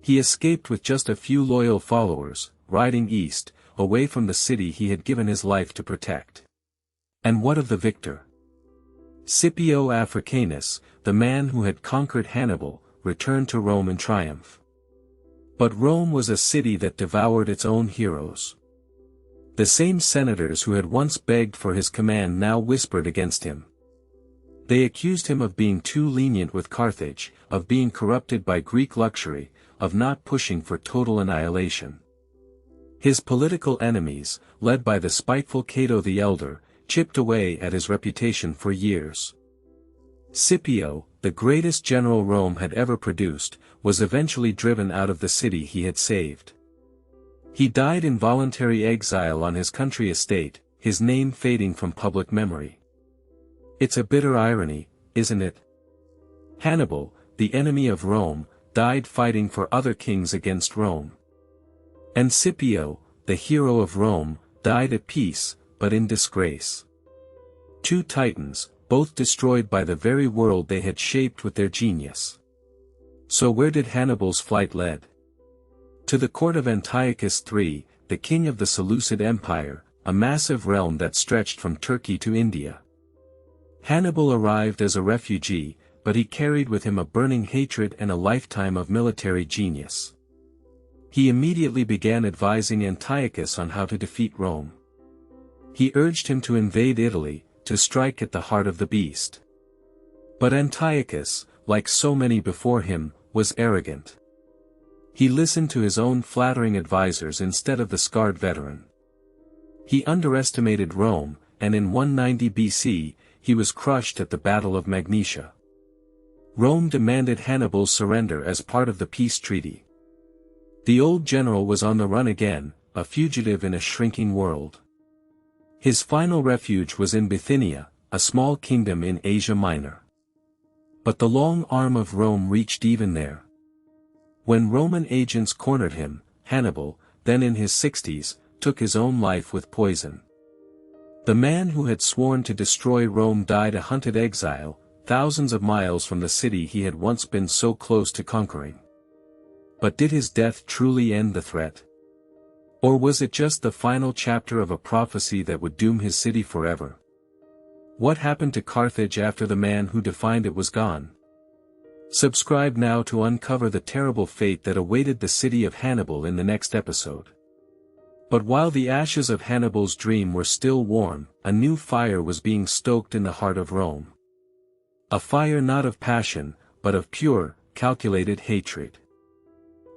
He escaped with just a few loyal followers, riding east, away from the city he had given his life to protect. And what of the victor? Scipio Africanus, the man who had conquered Hannibal, returned to Rome in triumph. But Rome was a city that devoured its own heroes. The same senators who had once begged for his command now whispered against him. They accused him of being too lenient with Carthage, of being corrupted by Greek luxury, of not pushing for total annihilation. His political enemies, led by the spiteful Cato the Elder, chipped away at his reputation for years. Scipio, the greatest general Rome had ever produced, was eventually driven out of the city he had saved. He died in voluntary exile on his country estate, his name fading from public memory. It's a bitter irony, isn't it? Hannibal, the enemy of Rome, died fighting for other kings against Rome. And Scipio, the hero of Rome, died at peace, but in disgrace. Two titans, both destroyed by the very world they had shaped with their genius. So where did Hannibal's flight lead? To the court of Antiochus III, the king of the Seleucid Empire, a massive realm that stretched from Turkey to India. Hannibal arrived as a refugee, but he carried with him a burning hatred and a lifetime of military genius. He immediately began advising Antiochus on how to defeat Rome. He urged him to invade Italy, to strike at the heart of the beast. But Antiochus, like so many before him, was arrogant. He listened to his own flattering advisors instead of the scarred veteran. He underestimated Rome, and in 190 BC, he was crushed at the Battle of Magnesia. Rome demanded Hannibal's surrender as part of the peace treaty. The old general was on the run again, a fugitive in a shrinking world. His final refuge was in Bithynia, a small kingdom in Asia Minor. But the long arm of Rome reached even there. When Roman agents cornered him, Hannibal, then in his 60s, took his own life with poison. The man who had sworn to destroy Rome died a hunted exile, thousands of miles from the city he had once been so close to conquering. But did his death truly end the threat? Or was it just the final chapter of a prophecy that would doom his city forever? What happened to Carthage after the man who defined it was gone? Subscribe now to uncover the terrible fate that awaited the city of Hannibal in the next episode. But while the ashes of Hannibal's dream were still warm, a new fire was being stoked in the heart of Rome. A fire not of passion, but of pure, calculated hatred.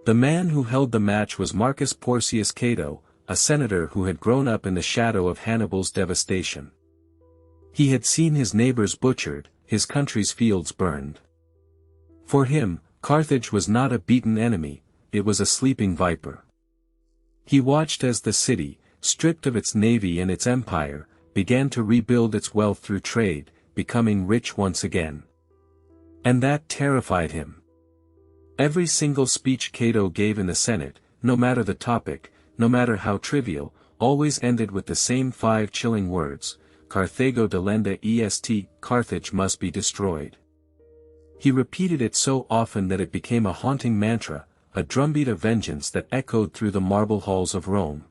The man who held the match was Marcus Porcius Cato, a senator who had grown up in the shadow of Hannibal's devastation. He had seen his neighbors butchered, his country's fields burned. For him, Carthage was not a beaten enemy, it was a sleeping viper. He watched as the city, stripped of its navy and its empire, began to rebuild its wealth through trade, becoming rich once again. And that terrified him. Every single speech Cato gave in the Senate, no matter the topic, no matter how trivial, always ended with the same 5 chilling words: Carthago delenda est, Carthage must be destroyed. He repeated it so often that it became a haunting mantra, a drumbeat of vengeance that echoed through the marble halls of Rome.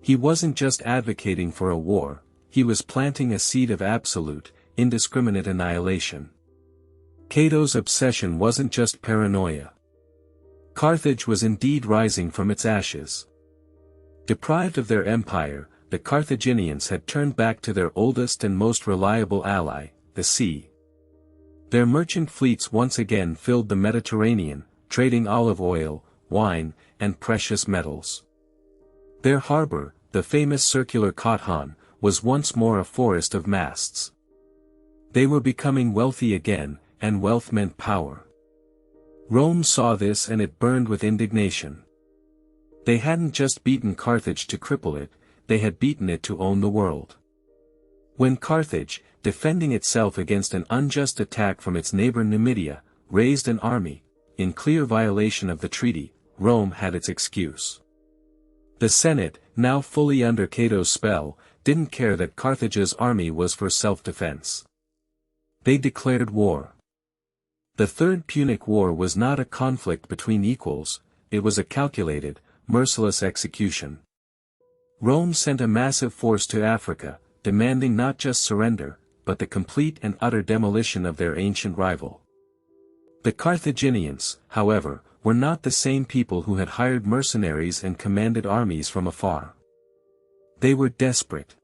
He wasn't just advocating for a war, he was planting a seed of absolute, indiscriminate annihilation. Cato's obsession wasn't just paranoia. Carthage was indeed rising from its ashes. Deprived of their empire, the Carthaginians had turned back to their oldest and most reliable ally, the sea. Their merchant fleets once again filled the Mediterranean, trading olive oil, wine, and precious metals. Their harbor, the famous circular Carthage, was once more a forest of masts. They were becoming wealthy again, and wealth meant power. Rome saw this and it burned with indignation. They hadn't just beaten Carthage to cripple it, they had beaten it to own the world. When Carthage, defending itself against an unjust attack from its neighbor Numidia, raised an army, in clear violation of the treaty, Rome had its excuse. The Senate, now fully under Cato's spell, didn't care that Carthage's army was for self-defense. They declared war. The Third Punic War was not a conflict between equals, it was a calculated, merciless execution. Rome sent a massive force to Africa, demanding not just surrender, but the complete and utter demolition of their ancient rival. The Carthaginians, however, were not the same people who had hired mercenaries and commanded armies from afar. They were desperate.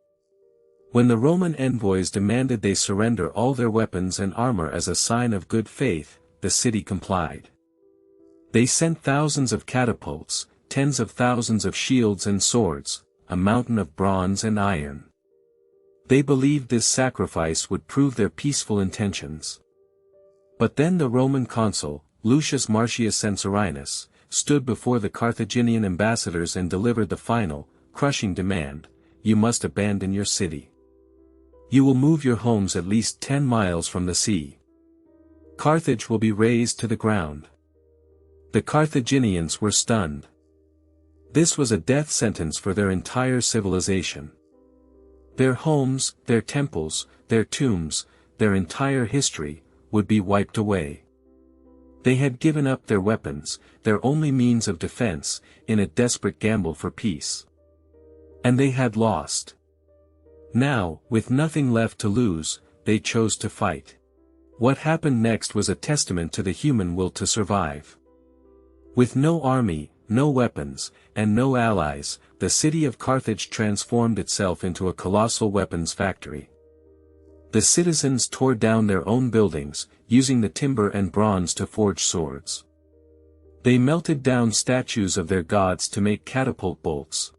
When the Roman envoys demanded they surrender all their weapons and armor as a sign of good faith, the city complied. They sent thousands of catapults, tens of thousands of shields and swords, a mountain of bronze and iron. They believed this sacrifice would prove their peaceful intentions. But then the Roman consul, Lucius Marcius Censorinus, stood before the Carthaginian ambassadors and delivered the final, crushing demand: you must abandon your city. You will move your homes at least 10 miles from the sea. Carthage will be razed to the ground. The Carthaginians were stunned. This was a death sentence for their entire civilization. Their homes, their temples, their tombs, their entire history, would be wiped away. They had given up their weapons, their only means of defense, in a desperate gamble for peace. And they had lost. Now, with nothing left to lose, they chose to fight. What happened next was a testament to the human will to survive. With no army, no weapons, and no allies, the city of Carthage transformed itself into a colossal weapons factory. The citizens tore down their own buildings, using the timber and bronze to forge swords. They melted down statues of their gods to make catapult bolts.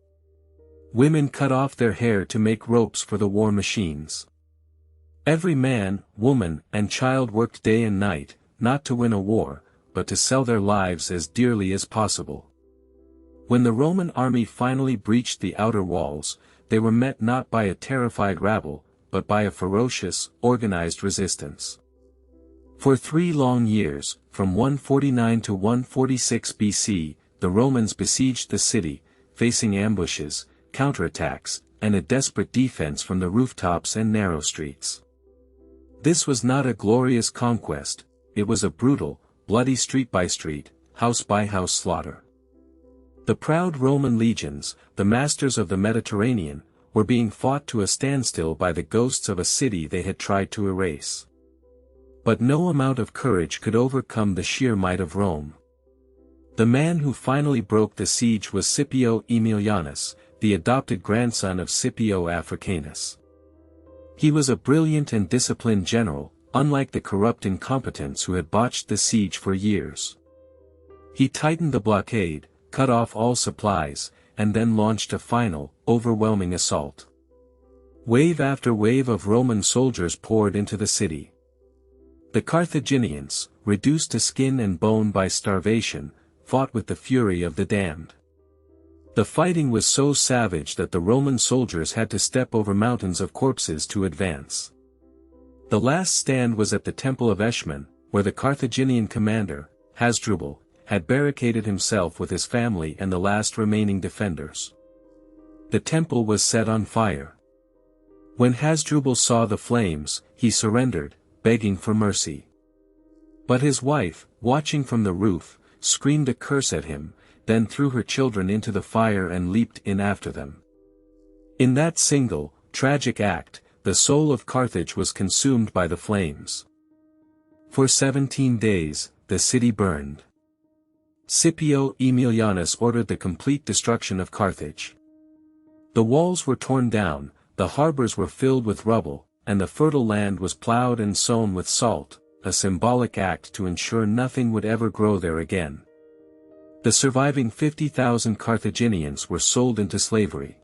Women cut off their hair to make ropes for the war machines. Every man, woman, and child worked day and night, not to win a war, but to sell their lives as dearly as possible. When the Roman army finally breached the outer walls, they were met not by a terrified rabble, but by a ferocious, organized resistance. For 3 long years, from 149 to 146 BC, the Romans besieged the city, facing ambushes, counterattacks, and a desperate defense from the rooftops and narrow streets. This was not a glorious conquest, it was a brutal, bloody street-by-street, house-by-house slaughter. The proud Roman legions, the masters of the Mediterranean, were being fought to a standstill by the ghosts of a city they had tried to erase. But no amount of courage could overcome the sheer might of Rome. The man who finally broke the siege was Scipio Aemilianus, the adopted grandson of Scipio Africanus. He was a brilliant and disciplined general, unlike the corrupt incompetents who had botched the siege for years. He tightened the blockade, cut off all supplies, and then launched a final, overwhelming assault. Wave after wave of Roman soldiers poured into the city. The Carthaginians, reduced to skin and bone by starvation, fought with the fury of the damned. The fighting was so savage that the Roman soldiers had to step over mountains of corpses to advance. The last stand was at the temple of Eshmun, where the Carthaginian commander, Hasdrubal, had barricaded himself with his family and the last remaining defenders. The temple was set on fire. When Hasdrubal saw the flames, he surrendered, begging for mercy. But his wife, watching from the roof, screamed a curse at him, then threw her children into the fire and leaped in after them. In that single, tragic act, the soul of Carthage was consumed by the flames. For 17 days, the city burned. Scipio Aemilianus ordered the complete destruction of Carthage. The walls were torn down, the harbors were filled with rubble, and the fertile land was plowed and sown with salt, a symbolic act to ensure nothing would ever grow there again. The surviving 50,000 Carthaginians were sold into slavery.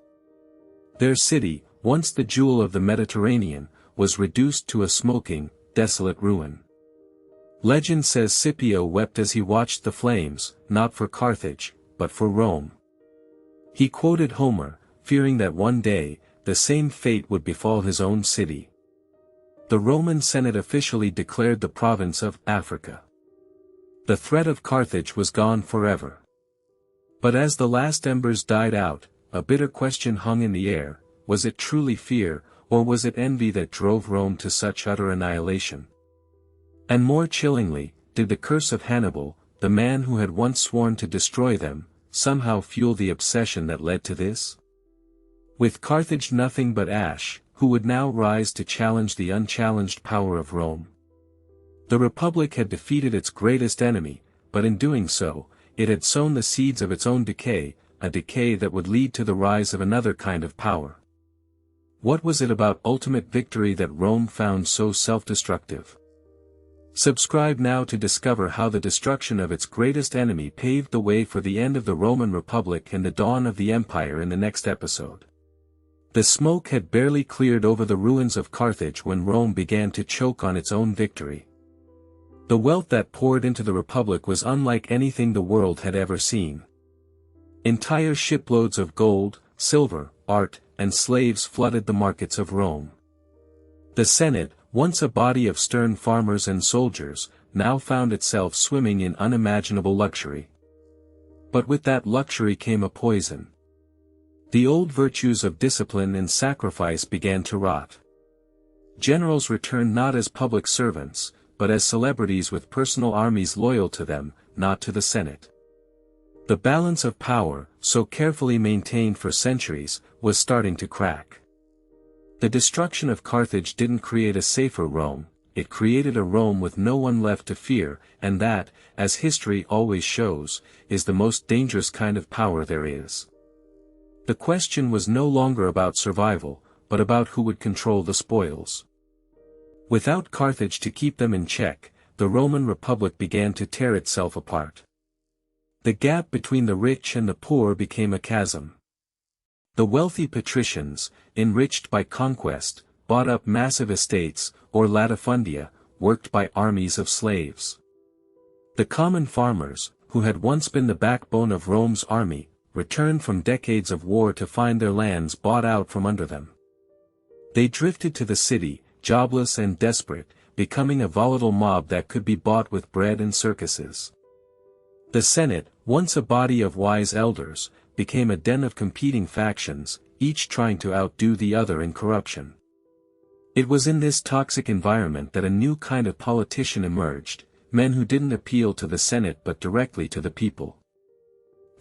Their city, once the jewel of the Mediterranean, was reduced to a smoking, desolate ruin. Legend says Scipio wept as he watched the flames, not for Carthage, but for Rome. He quoted Homer, fearing that one day, the same fate would befall his own city. The Roman Senate officially declared the province of Africa. The threat of Carthage was gone forever. But as the last embers died out, a bitter question hung in the air: was it truly fear, or was it envy that drove Rome to such utter annihilation? And more chillingly, did the curse of Hannibal, the man who had once sworn to destroy them, somehow fuel the obsession that led to this? With Carthage nothing but ash, who would now rise to challenge the unchallenged power of Rome? The Republic had defeated its greatest enemy, but in doing so, it had sown the seeds of its own decay, a decay that would lead to the rise of another kind of power. What was it about ultimate victory that Rome found so self-destructive? Subscribe now to discover how the destruction of its greatest enemy paved the way for the end of the Roman Republic and the dawn of the Empire in the next episode. The smoke had barely cleared over the ruins of Carthage when Rome began to choke on its own victory. The wealth that poured into the Republic was unlike anything the world had ever seen. Entire shiploads of gold, silver, art, and slaves flooded the markets of Rome. The Senate, once a body of stern farmers and soldiers, now found itself swimming in unimaginable luxury. But with that luxury came a poison. The old virtues of discipline and sacrifice began to rot. Generals returned not as public servants, but as celebrities with personal armies loyal to them, not to the Senate. The balance of power, so carefully maintained for centuries, was starting to crack. The destruction of Carthage didn't create a safer Rome, it created a Rome with no one left to fear, and that, as history always shows, is the most dangerous kind of power there is. The question was no longer about survival, but about who would control the spoils. Without Carthage to keep them in check, the Roman Republic began to tear itself apart. The gap between the rich and the poor became a chasm. The wealthy patricians, enriched by conquest, bought up massive estates, or latifundia, worked by armies of slaves. The common farmers, who had once been the backbone of Rome's army, returned from decades of war to find their lands bought out from under them. They drifted to the city, jobless and desperate, becoming a volatile mob that could be bought with bread and circuses. The Senate, once a body of wise elders, became a den of competing factions, each trying to outdo the other in corruption. It was in this toxic environment that a new kind of politician emerged, men who didn't appeal to the Senate but directly to the people.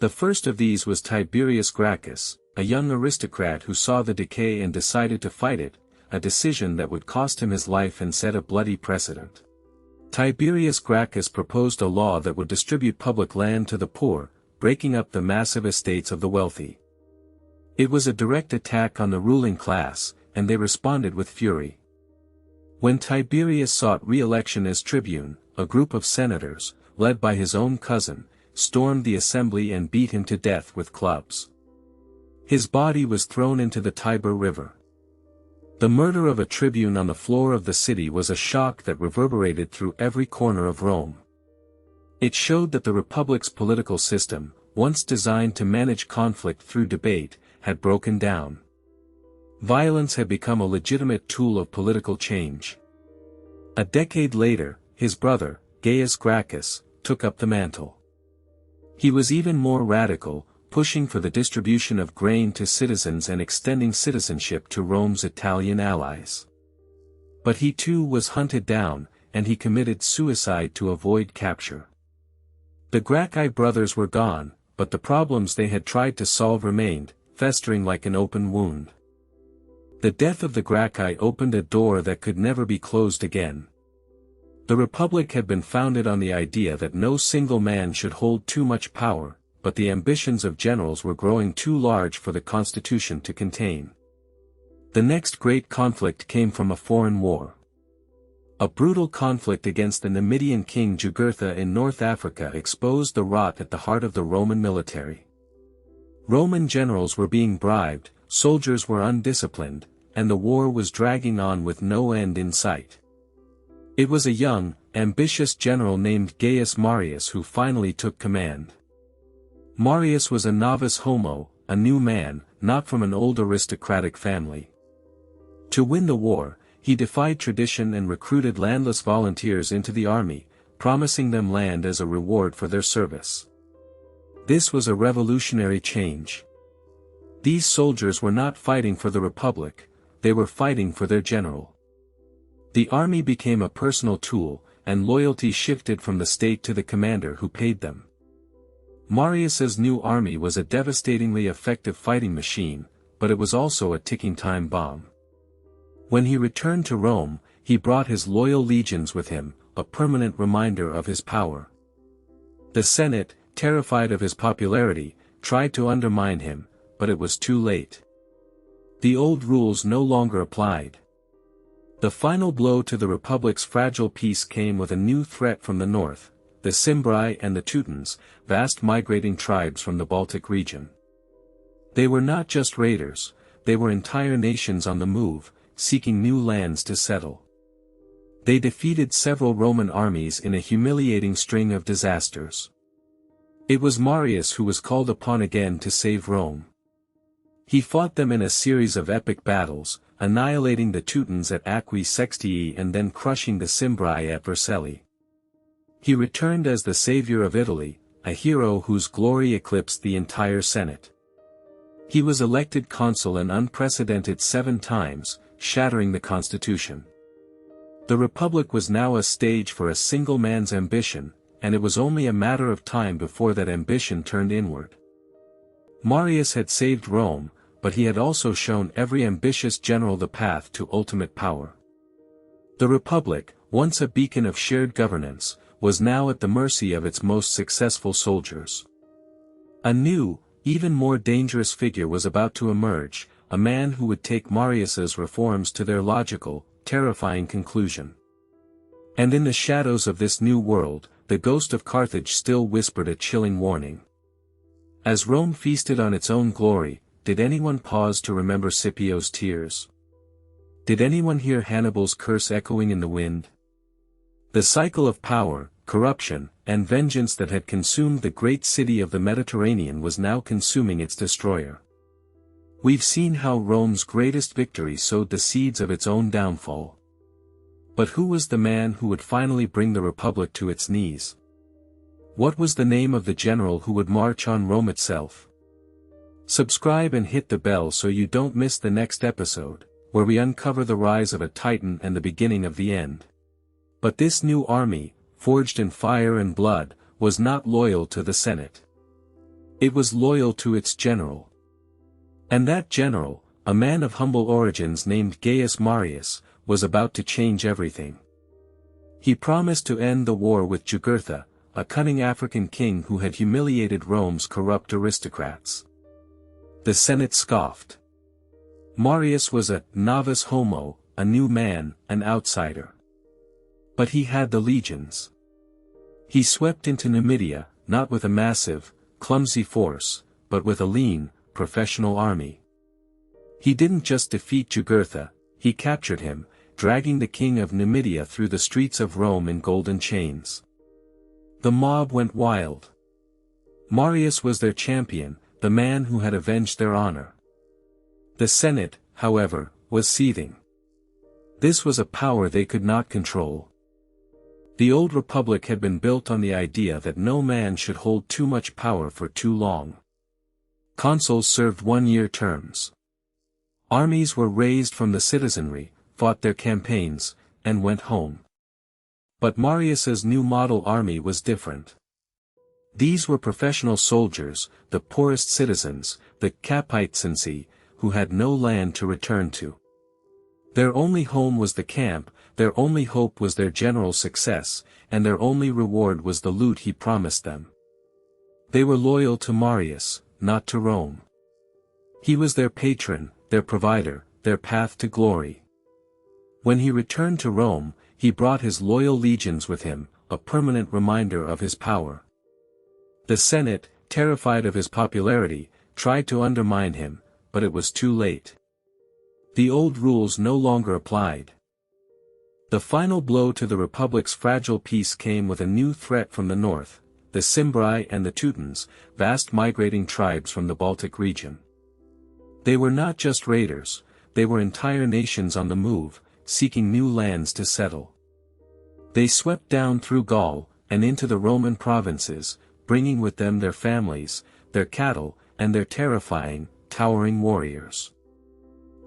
The first of these was Tiberius Gracchus, a young aristocrat who saw the decay and decided to fight it, a decision that would cost him his life and set a bloody precedent. Tiberius Gracchus proposed a law that would distribute public land to the poor, breaking up the massive estates of the wealthy. It was a direct attack on the ruling class, and they responded with fury. When Tiberius sought re-election as tribune, a group of senators, led by his own cousin, stormed the assembly and beat him to death with clubs. His body was thrown into the Tiber River. The murder of a tribune on the floor of the city was a shock that reverberated through every corner of Rome. It showed that the Republic's political system, once designed to manage conflict through debate, had broken down. Violence had become a legitimate tool of political change. A decade later, his brother, Gaius Gracchus, took up the mantle. He was even more radical, pushing for the distribution of grain to citizens and extending citizenship to Rome's Italian allies. But he too was hunted down, and he committed suicide to avoid capture. The Gracchi brothers were gone, but the problems they had tried to solve remained, festering like an open wound. The death of the Gracchi opened a door that could never be closed again. The Republic had been founded on the idea that no single man should hold too much power, but the ambitions of generals were growing too large for the constitution to contain. The next great conflict came from a foreign war. A brutal conflict against the Numidian king Jugurtha in North Africa exposed the rot at the heart of the Roman military. Roman generals were being bribed, soldiers were undisciplined, and the war was dragging on with no end in sight. It was a young, ambitious general named Gaius Marius who finally took command. Marius was a novice homo, a new man, not from an old aristocratic family. To win the war, he defied tradition and recruited landless volunteers into the army, promising them land as a reward for their service. This was a revolutionary change. These soldiers were not fighting for the Republic, they were fighting for their general. The army became a personal tool, and loyalty shifted from the state to the commander who paid them. Marius's new army was a devastatingly effective fighting machine, but it was also a ticking time bomb. When he returned to Rome, he brought his loyal legions with him, a permanent reminder of his power. The Senate, terrified of his popularity, tried to undermine him, but it was too late. The old rules no longer applied. The final blow to the Republic's fragile peace came with a new threat from the north, the Cimbri and the Teutons, vast migrating tribes from the Baltic region. They were not just raiders, they were entire nations on the move, seeking new lands to settle. They defeated several Roman armies in a humiliating string of disasters. It was Marius who was called upon again to save Rome. He fought them in a series of epic battles, annihilating the Teutons at Aquae Sextii and then crushing the Cimbri at Vercelli. He returned as the savior of Italy, a hero whose glory eclipsed the entire Senate. He was elected consul an unprecedented 7 times, shattering the constitution. The Republic was now a stage for a single man's ambition, and it was only a matter of time before that ambition turned inward. Marius had saved Rome, but he had also shown every ambitious general the path to ultimate power. The Republic, once a beacon of shared governance, was now at the mercy of its most successful soldiers. A new, even more dangerous figure was about to emerge, a man who would take Marius's reforms to their logical, terrifying conclusion. And in the shadows of this new world, the ghost of Carthage still whispered a chilling warning. As Rome feasted on its own glory, did anyone pause to remember Scipio's tears? Did anyone hear Hannibal's curse echoing in the wind? The cycle of power, corruption, and vengeance that had consumed the great city of the Mediterranean was now consuming its destroyer. We've seen how Rome's greatest victory sowed the seeds of its own downfall. But who was the man who would finally bring the Republic to its knees? What was the name of the general who would march on Rome itself? Subscribe and hit the bell so you don't miss the next episode, where we uncover the rise of a titan and the beginning of the end. But this new army, forged in fire and blood, was not loyal to the Senate. It was loyal to its general. And that general, a man of humble origins named Gaius Marius, was about to change everything. He promised to end the war with Jugurtha, a cunning African king who had humiliated Rome's corrupt aristocrats. The Senate scoffed. Marius was a novus homo, a new man, an outsider. But he had the legions. He swept into Numidia, not with a massive, clumsy force, but with a lean, professional army. He didn't just defeat Jugurtha, he captured him, dragging the king of Numidia through the streets of Rome in golden chains. The mob went wild. Marius was their champion, the man who had avenged their honor. The Senate, however, was seething. This was a power they could not control. The old republic had been built on the idea that no man should hold too much power for too long. Consuls served one-year terms. Armies were raised from the citizenry, fought their campaigns, and went home. But Marius's new model army was different. These were professional soldiers, the poorest citizens, the capitancy, who had no land to return to. Their only home was the camp, their only hope was their general's success, and their only reward was the loot he promised them. They were loyal to Marius, not to Rome. He was their patron, their provider, their path to glory. When he returned to Rome, he brought his loyal legions with him, a permanent reminder of his power. The Senate, terrified of his popularity, tried to undermine him, but it was too late. The old rules no longer applied. The final blow to the Republic's fragile peace came with a new threat from the north, the Cimbri and the Teutons, vast migrating tribes from the Baltic region. They were not just raiders, they were entire nations on the move, seeking new lands to settle. They swept down through Gaul, and into the Roman provinces, bringing with them their families, their cattle, and their terrifying, towering warriors.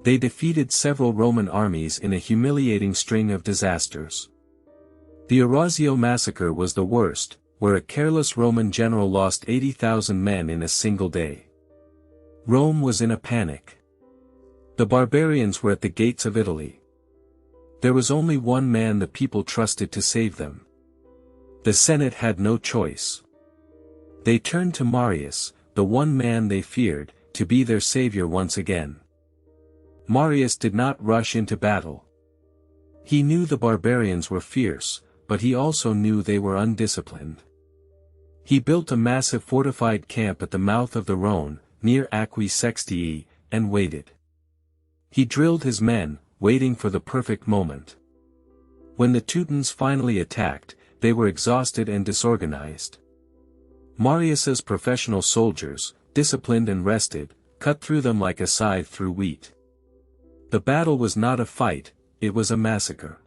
They defeated several Roman armies in a humiliating string of disasters. The Orazio massacre was the worst, where a careless Roman general lost 80,000 men in a single day. Rome was in a panic. The barbarians were at the gates of Italy. There was only one man the people trusted to save them. The Senate had no choice. They turned to Marius, the one man they feared, to be their savior once again. Marius did not rush into battle. He knew the barbarians were fierce, but he also knew they were undisciplined. He built a massive fortified camp at the mouth of the Rhone, near Aquae Sextii, and waited. He drilled his men, waiting for the perfect moment. When the Teutons finally attacked, they were exhausted and disorganized. Marius's professional soldiers, disciplined and rested, cut through them like a scythe through wheat. The battle was not a fight, it was a massacre.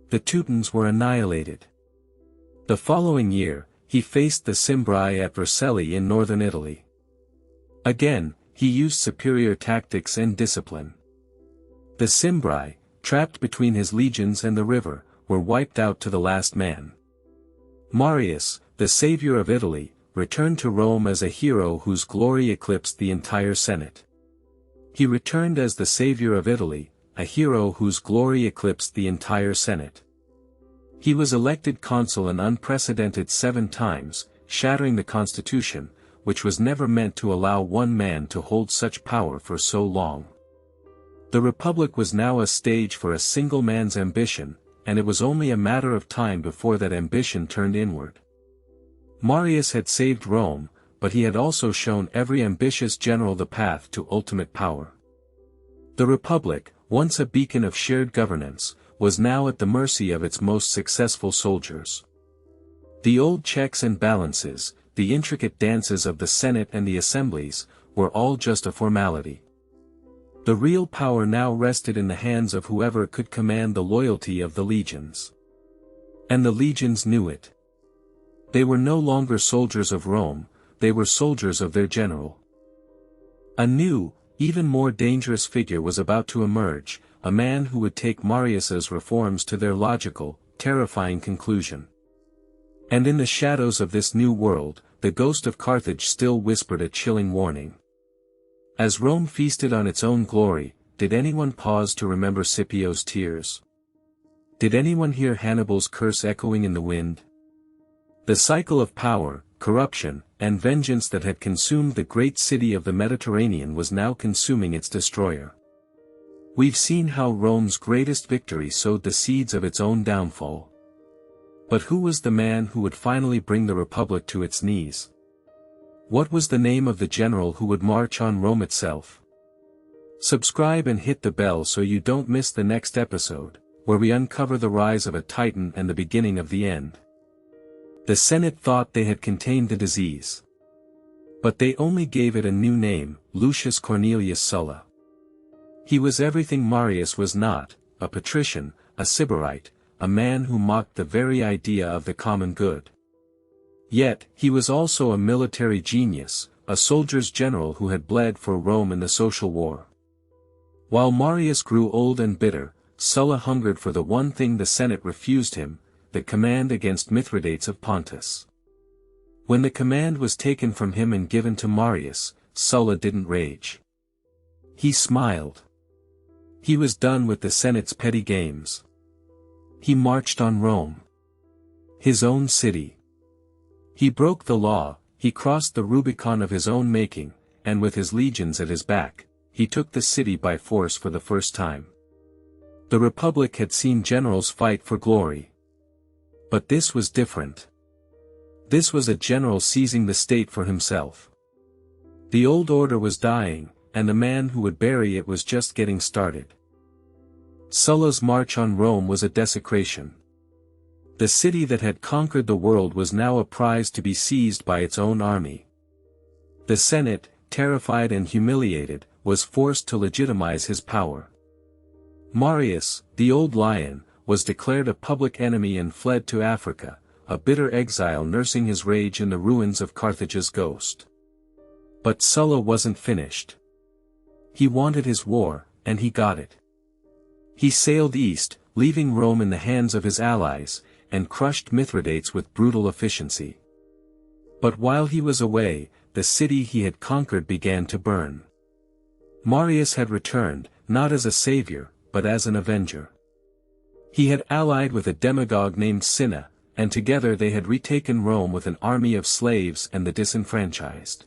The Teutons were annihilated. The following year, he faced the Cimbri at Vercelli in northern Italy. Again, he used superior tactics and discipline. The Cimbri, trapped between his legions and the river, were wiped out to the last man. Marius, the savior of Italy, returned to Rome as a hero whose glory eclipsed the entire Senate. He returned as the savior of Italy, a hero whose glory eclipsed the entire Senate. He was elected consul an unprecedented 7 times, shattering the constitution, which was never meant to allow one man to hold such power for so long. The Republic was now a stage for a single man's ambition, and it was only a matter of time before that ambition turned inward. Marius had saved Rome, but he had also shown every ambitious general the path to ultimate power. The Republic, once a beacon of shared governance, was now at the mercy of its most successful soldiers. The old checks and balances, the intricate dances of the Senate and the assemblies, were all just a formality. The real power now rested in the hands of whoever could command the loyalty of the legions. And the legions knew it. They were no longer soldiers of Rome, they were soldiers of their general. A new, even more dangerous figure was about to emerge, a man who would take Marius's reforms to their logical, terrifying conclusion. And in the shadows of this new world, the ghost of Carthage still whispered a chilling warning. As Rome feasted on its own glory, did anyone pause to remember Scipio's tears? Did anyone hear Hannibal's curse echoing in the wind? The cycle of power, corruption, and vengeance that had consumed the great city of the Mediterranean was now consuming its destroyer. We've seen how Rome's greatest victory sowed the seeds of its own downfall. But who was the man who would finally bring the Republic to its knees? What was the name of the general who would march on Rome itself? Subscribe and hit the bell so you don't miss the next episode, where we uncover the rise of a titan and the beginning of the end. The Senate thought they had contained the disease. But they only gave it a new name, Lucius Cornelius Sulla. He was everything Marius was not, a patrician, a sybarite, a man who mocked the very idea of the common good. Yet, he was also a military genius, a soldier's general who had bled for Rome in the social war. While Marius grew old and bitter, Sulla hungered for the one thing the Senate refused him, the command against Mithridates of Pontus. When the command was taken from him and given to Marius, Sulla didn't rage. He smiled. He was done with the Senate's petty games. He marched on Rome, his own city. He broke the law, he crossed the Rubicon of his own making, and with his legions at his back, he took the city by force for the first time. The Republic had seen generals fight for glory. But this was different. This was a general seizing the state for himself. The old order was dying, and the man who would bury it was just getting started. Sulla's march on Rome was a desecration. The city that had conquered the world was now a prize to be seized by its own army. The Senate, terrified and humiliated, was forced to legitimize his power. Marius, the old lion, was declared a public enemy and fled to Africa, a bitter exile nursing his rage in the ruins of Carthage's ghost. But Sulla wasn't finished. He wanted his war, and he got it. He sailed east, leaving Rome in the hands of his allies, and crushed Mithridates with brutal efficiency. But while he was away, the city he had conquered began to burn. Marius had returned, not as a savior, but as an avenger. He had allied with a demagogue named Cinna, and together they had retaken Rome with an army of slaves and the disenfranchised.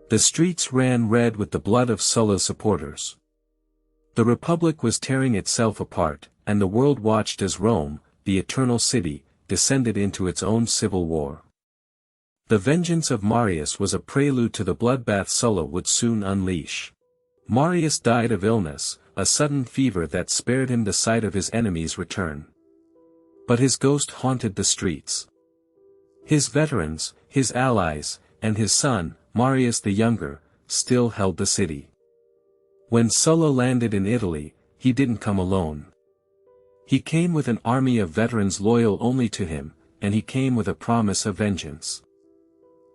The streets ran red with the blood of Sulla's supporters. The Republic was tearing itself apart, and the world watched as Rome, the eternal city, descended into its own civil war. The vengeance of Marius was a prelude to the bloodbath Sulla would soon unleash. Marius died of illness, a sudden fever that spared him the sight of his enemy's return. But his ghost haunted the streets. His veterans, his allies, and his son, Marius the Younger, still held the city. When Sulla landed in Italy, he didn't come alone. He came with an army of veterans loyal only to him, and he came with a promise of vengeance.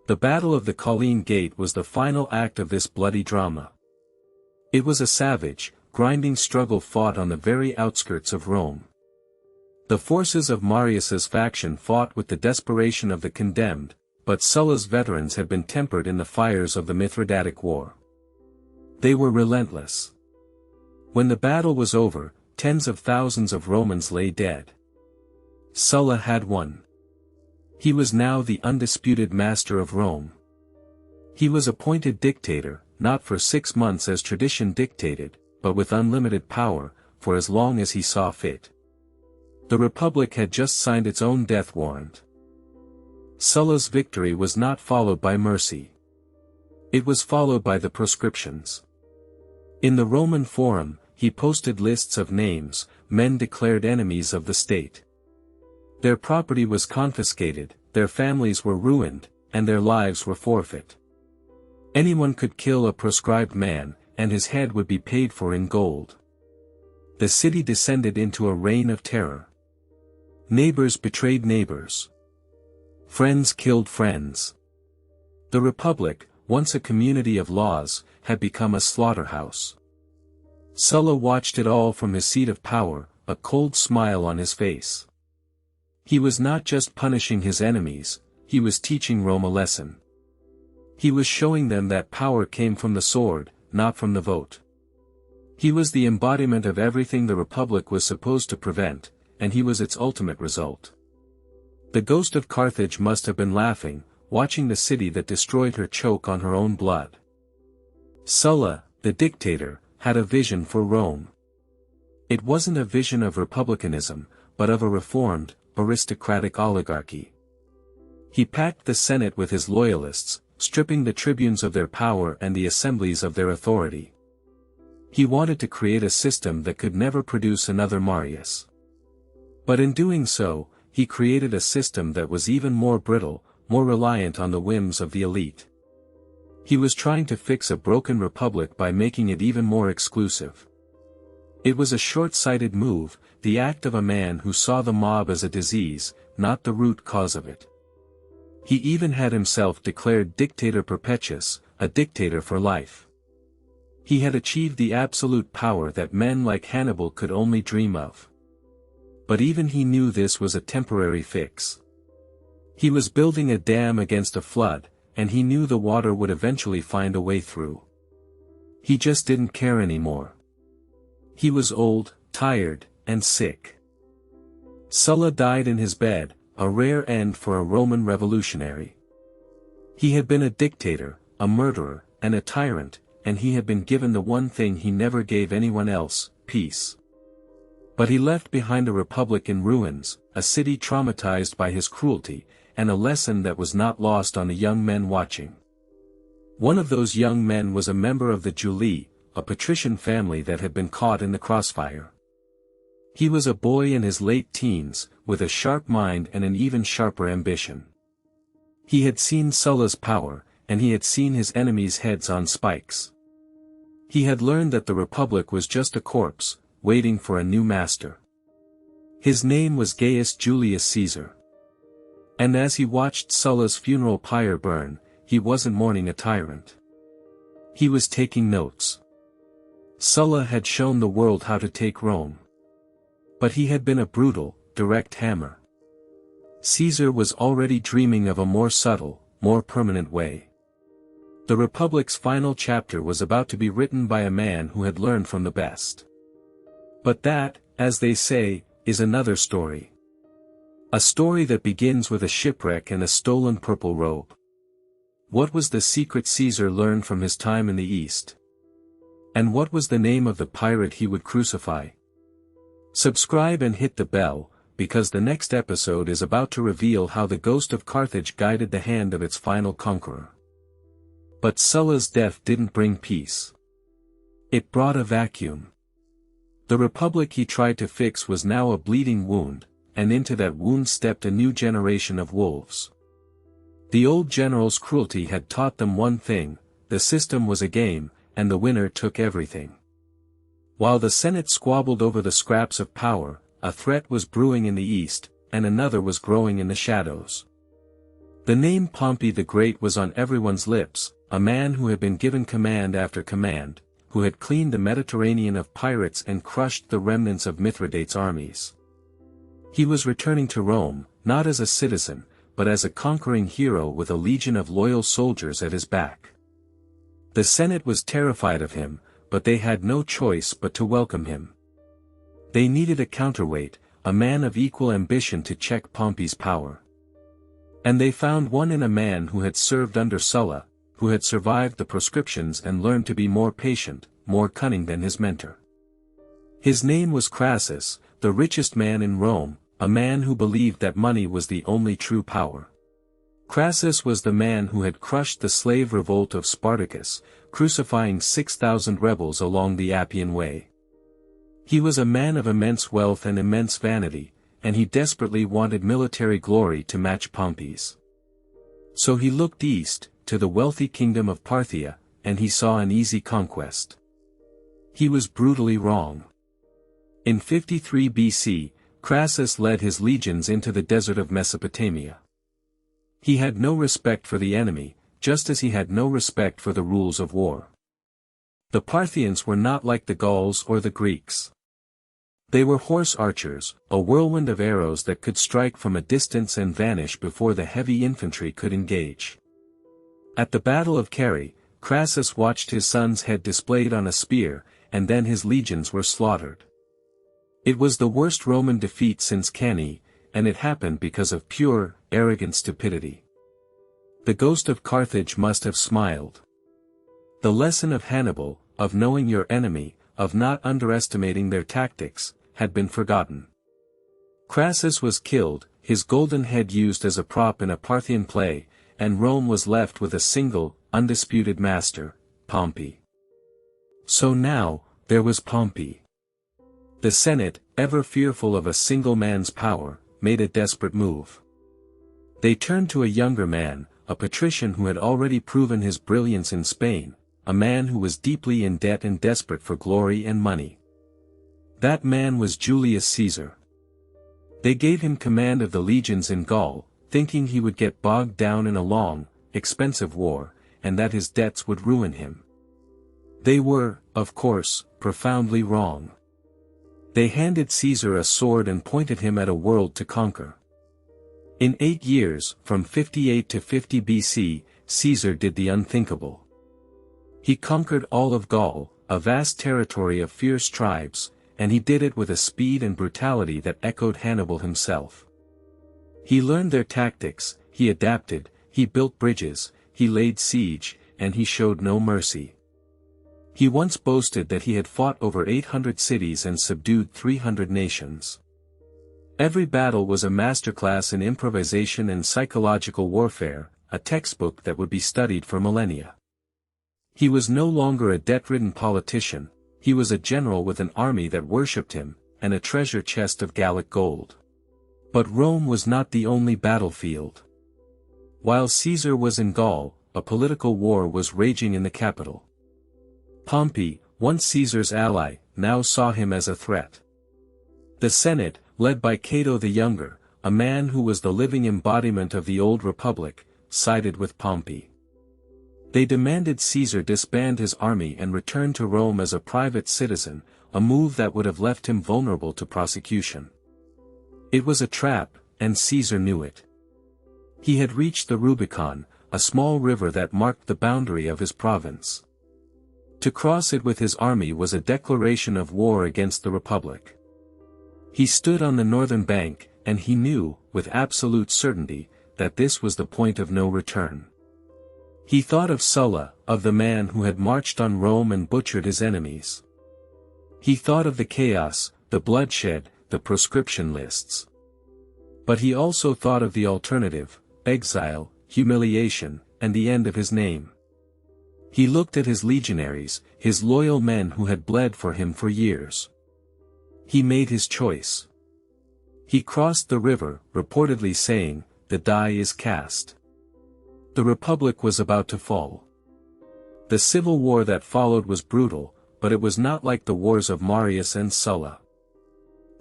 The Battle of the Colline Gate was the final act of this bloody drama. It was a savage, grinding struggle fought on the very outskirts of Rome. The forces of Marius's faction fought with the desperation of the condemned, but Sulla's veterans had been tempered in the fires of the Mithridatic War. They were relentless. When the battle was over, tens of thousands of Romans lay dead. Sulla had won. He was now the undisputed master of Rome. He was appointed dictator, not for 6 months as tradition dictated, but with unlimited power, for as long as he saw fit. The Republic had just signed its own death warrant. Sulla's victory was not followed by mercy. It was followed by the proscriptions. In the Roman Forum, he posted lists of names, men declared enemies of the state. Their property was confiscated, their families were ruined, and their lives were forfeit. Anyone could kill a proscribed man, and his head would be paid for in gold. The city descended into a reign of terror. Neighbors betrayed neighbors. Friends killed friends. The Republic, once a community of laws, had become a slaughterhouse. Sulla watched it all from his seat of power, a cold smile on his face. He was not just punishing his enemies, he was teaching Rome a lesson. He was showing them that power came from the sword, not from the vote. He was the embodiment of everything the Republic was supposed to prevent, and he was its ultimate result. The ghost of Carthage must have been laughing, watching the city that destroyed her choke on her own blood. Sulla, the dictator, had a vision for Rome. It wasn't a vision of republicanism, but of a reformed, aristocratic oligarchy. He packed the Senate with his loyalists, stripping the tribunes of their power and the assemblies of their authority. He wanted to create a system that could never produce another Marius. But in doing so, he created a system that was even more brittle, more reliant on the whims of the elite. He was trying to fix a broken republic by making it even more exclusive. It was a short-sighted move, the act of a man who saw the mob as a disease, not the root cause of it. He even had himself declared dictator perpetuus, a dictator for life. He had achieved the absolute power that men like Hannibal could only dream of. But even he knew this was a temporary fix. He was building a dam against a flood, and he knew the water would eventually find a way through. He just didn't care anymore. He was old, tired, and sick. Sulla died in his bed, a rare end for a Roman revolutionary. He had been a dictator, a murderer, and a tyrant, and he had been given the one thing he never gave anyone else, peace. But he left behind a republic in ruins, a city traumatized by his cruelty, and a lesson that was not lost on the young men watching. One of those young men was a member of the Julii, a patrician family that had been caught in the crossfire. He was a boy in his late teens, with a sharp mind and an even sharper ambition. He had seen Sulla's power, and he had seen his enemies' heads on spikes. He had learned that the Republic was just a corpse, waiting for a new master. His name was Gaius Julius Caesar. And as he watched Sulla's funeral pyre burn, he wasn't mourning a tyrant. He was taking notes. Sulla had shown the world how to take Rome. But he had been a brutal, direct hammer. Caesar was already dreaming of a more subtle, more permanent way. The Republic's final chapter was about to be written by a man who had learned from the best. But that, as they say, is another story. A story that begins with a shipwreck and a stolen purple robe. What was the secret Caesar learned from his time in the East? And what was the name of the pirate he would crucify? Subscribe and hit the bell, because the next episode is about to reveal how the ghost of Carthage guided the hand of its final conqueror. But Sulla's death didn't bring peace. It brought a vacuum. The republic he tried to fix was now a bleeding wound, and into that wound stepped a new generation of wolves. The old general's cruelty had taught them one thing: the system was a game, and the winner took everything. While the Senate squabbled over the scraps of power, a threat was brewing in the east, and another was growing in the shadows. The name Pompey the Great was on everyone's lips, a man who had been given command after command, who had cleaned the Mediterranean of pirates and crushed the remnants of Mithridates' armies. He was returning to Rome, not as a citizen, but as a conquering hero with a legion of loyal soldiers at his back. The Senate was terrified of him, but they had no choice but to welcome him. They needed a counterweight, a man of equal ambition to check Pompey's power. And they found one in a man who had served under Sulla, who had survived the proscriptions and learned to be more patient, more cunning than his mentor. His name was Crassus, the richest man in Rome, a man who believed that money was the only true power. Crassus was the man who had crushed the slave revolt of Spartacus, crucifying 6,000 rebels along the Appian Way. He was a man of immense wealth and immense vanity, and he desperately wanted military glory to match Pompey's. So he looked east, to the wealthy kingdom of Parthia, and he saw an easy conquest. He was brutally wrong. In 53 BC, Crassus led his legions into the desert of Mesopotamia. He had no respect for the enemy, just as he had no respect for the rules of war. The Parthians were not like the Gauls or the Greeks. They were horse archers, a whirlwind of arrows that could strike from a distance and vanish before the heavy infantry could engage. At the Battle of Carrhae, Crassus watched his son's head displayed on a spear, and then his legions were slaughtered. It was the worst Roman defeat since Cannae, and it happened because of pure, arrogant stupidity. The ghost of Carthage must have smiled. The lesson of Hannibal, of knowing your enemy, of not underestimating their tactics, had been forgotten. Crassus was killed, his golden head used as a prop in a Parthian play, and Rome was left with a single, undisputed master, Pompey. So now, there was Pompey. The Senate, ever fearful of a single man's power, made a desperate move. They turned to a younger man, a patrician who had already proven his brilliance in Spain, a man who was deeply in debt and desperate for glory and money. That man was Julius Caesar. They gave him command of the legions in Gaul, thinking he would get bogged down in a long, expensive war, and that his debts would ruin him. They were, of course, profoundly wrong. They handed Caesar a sword and pointed him at a world to conquer. In 8 years, from 58 to 50 BC, Caesar did the unthinkable. He conquered all of Gaul, a vast territory of fierce tribes, and he did it with a speed and brutality that echoed Hannibal himself. He learned their tactics, he adapted, he built bridges, he laid siege, and he showed no mercy. He once boasted that he had fought over 800 cities and subdued 300 nations. Every battle was a masterclass in improvisation and psychological warfare, a textbook that would be studied for millennia. He was no longer a debt-ridden politician, he was a general with an army that worshipped him, and a treasure chest of Gallic gold. But Rome was not the only battlefield. While Caesar was in Gaul, a political war was raging in the capital. Pompey, once Caesar's ally, now saw him as a threat. The Senate, led by Cato the Younger, a man who was the living embodiment of the old republic, sided with Pompey. They demanded Caesar disband his army and return to Rome as a private citizen, a move that would have left him vulnerable to prosecution. It was a trap, and Caesar knew it. He had reached the Rubicon, a small river that marked the boundary of his province. To cross it with his army was a declaration of war against the Republic. He stood on the northern bank, and he knew, with absolute certainty, that this was the point of no return. He thought of Sulla, of the man who had marched on Rome and butchered his enemies. He thought of the chaos, the bloodshed, the proscription lists. But he also thought of the alternative, exile, humiliation, and the end of his name. He looked at his legionaries, his loyal men who had bled for him for years. He made his choice. He crossed the river, reportedly saying, "The die is cast." The Republic was about to fall. The civil war that followed was brutal, but it was not like the wars of Marius and Sulla.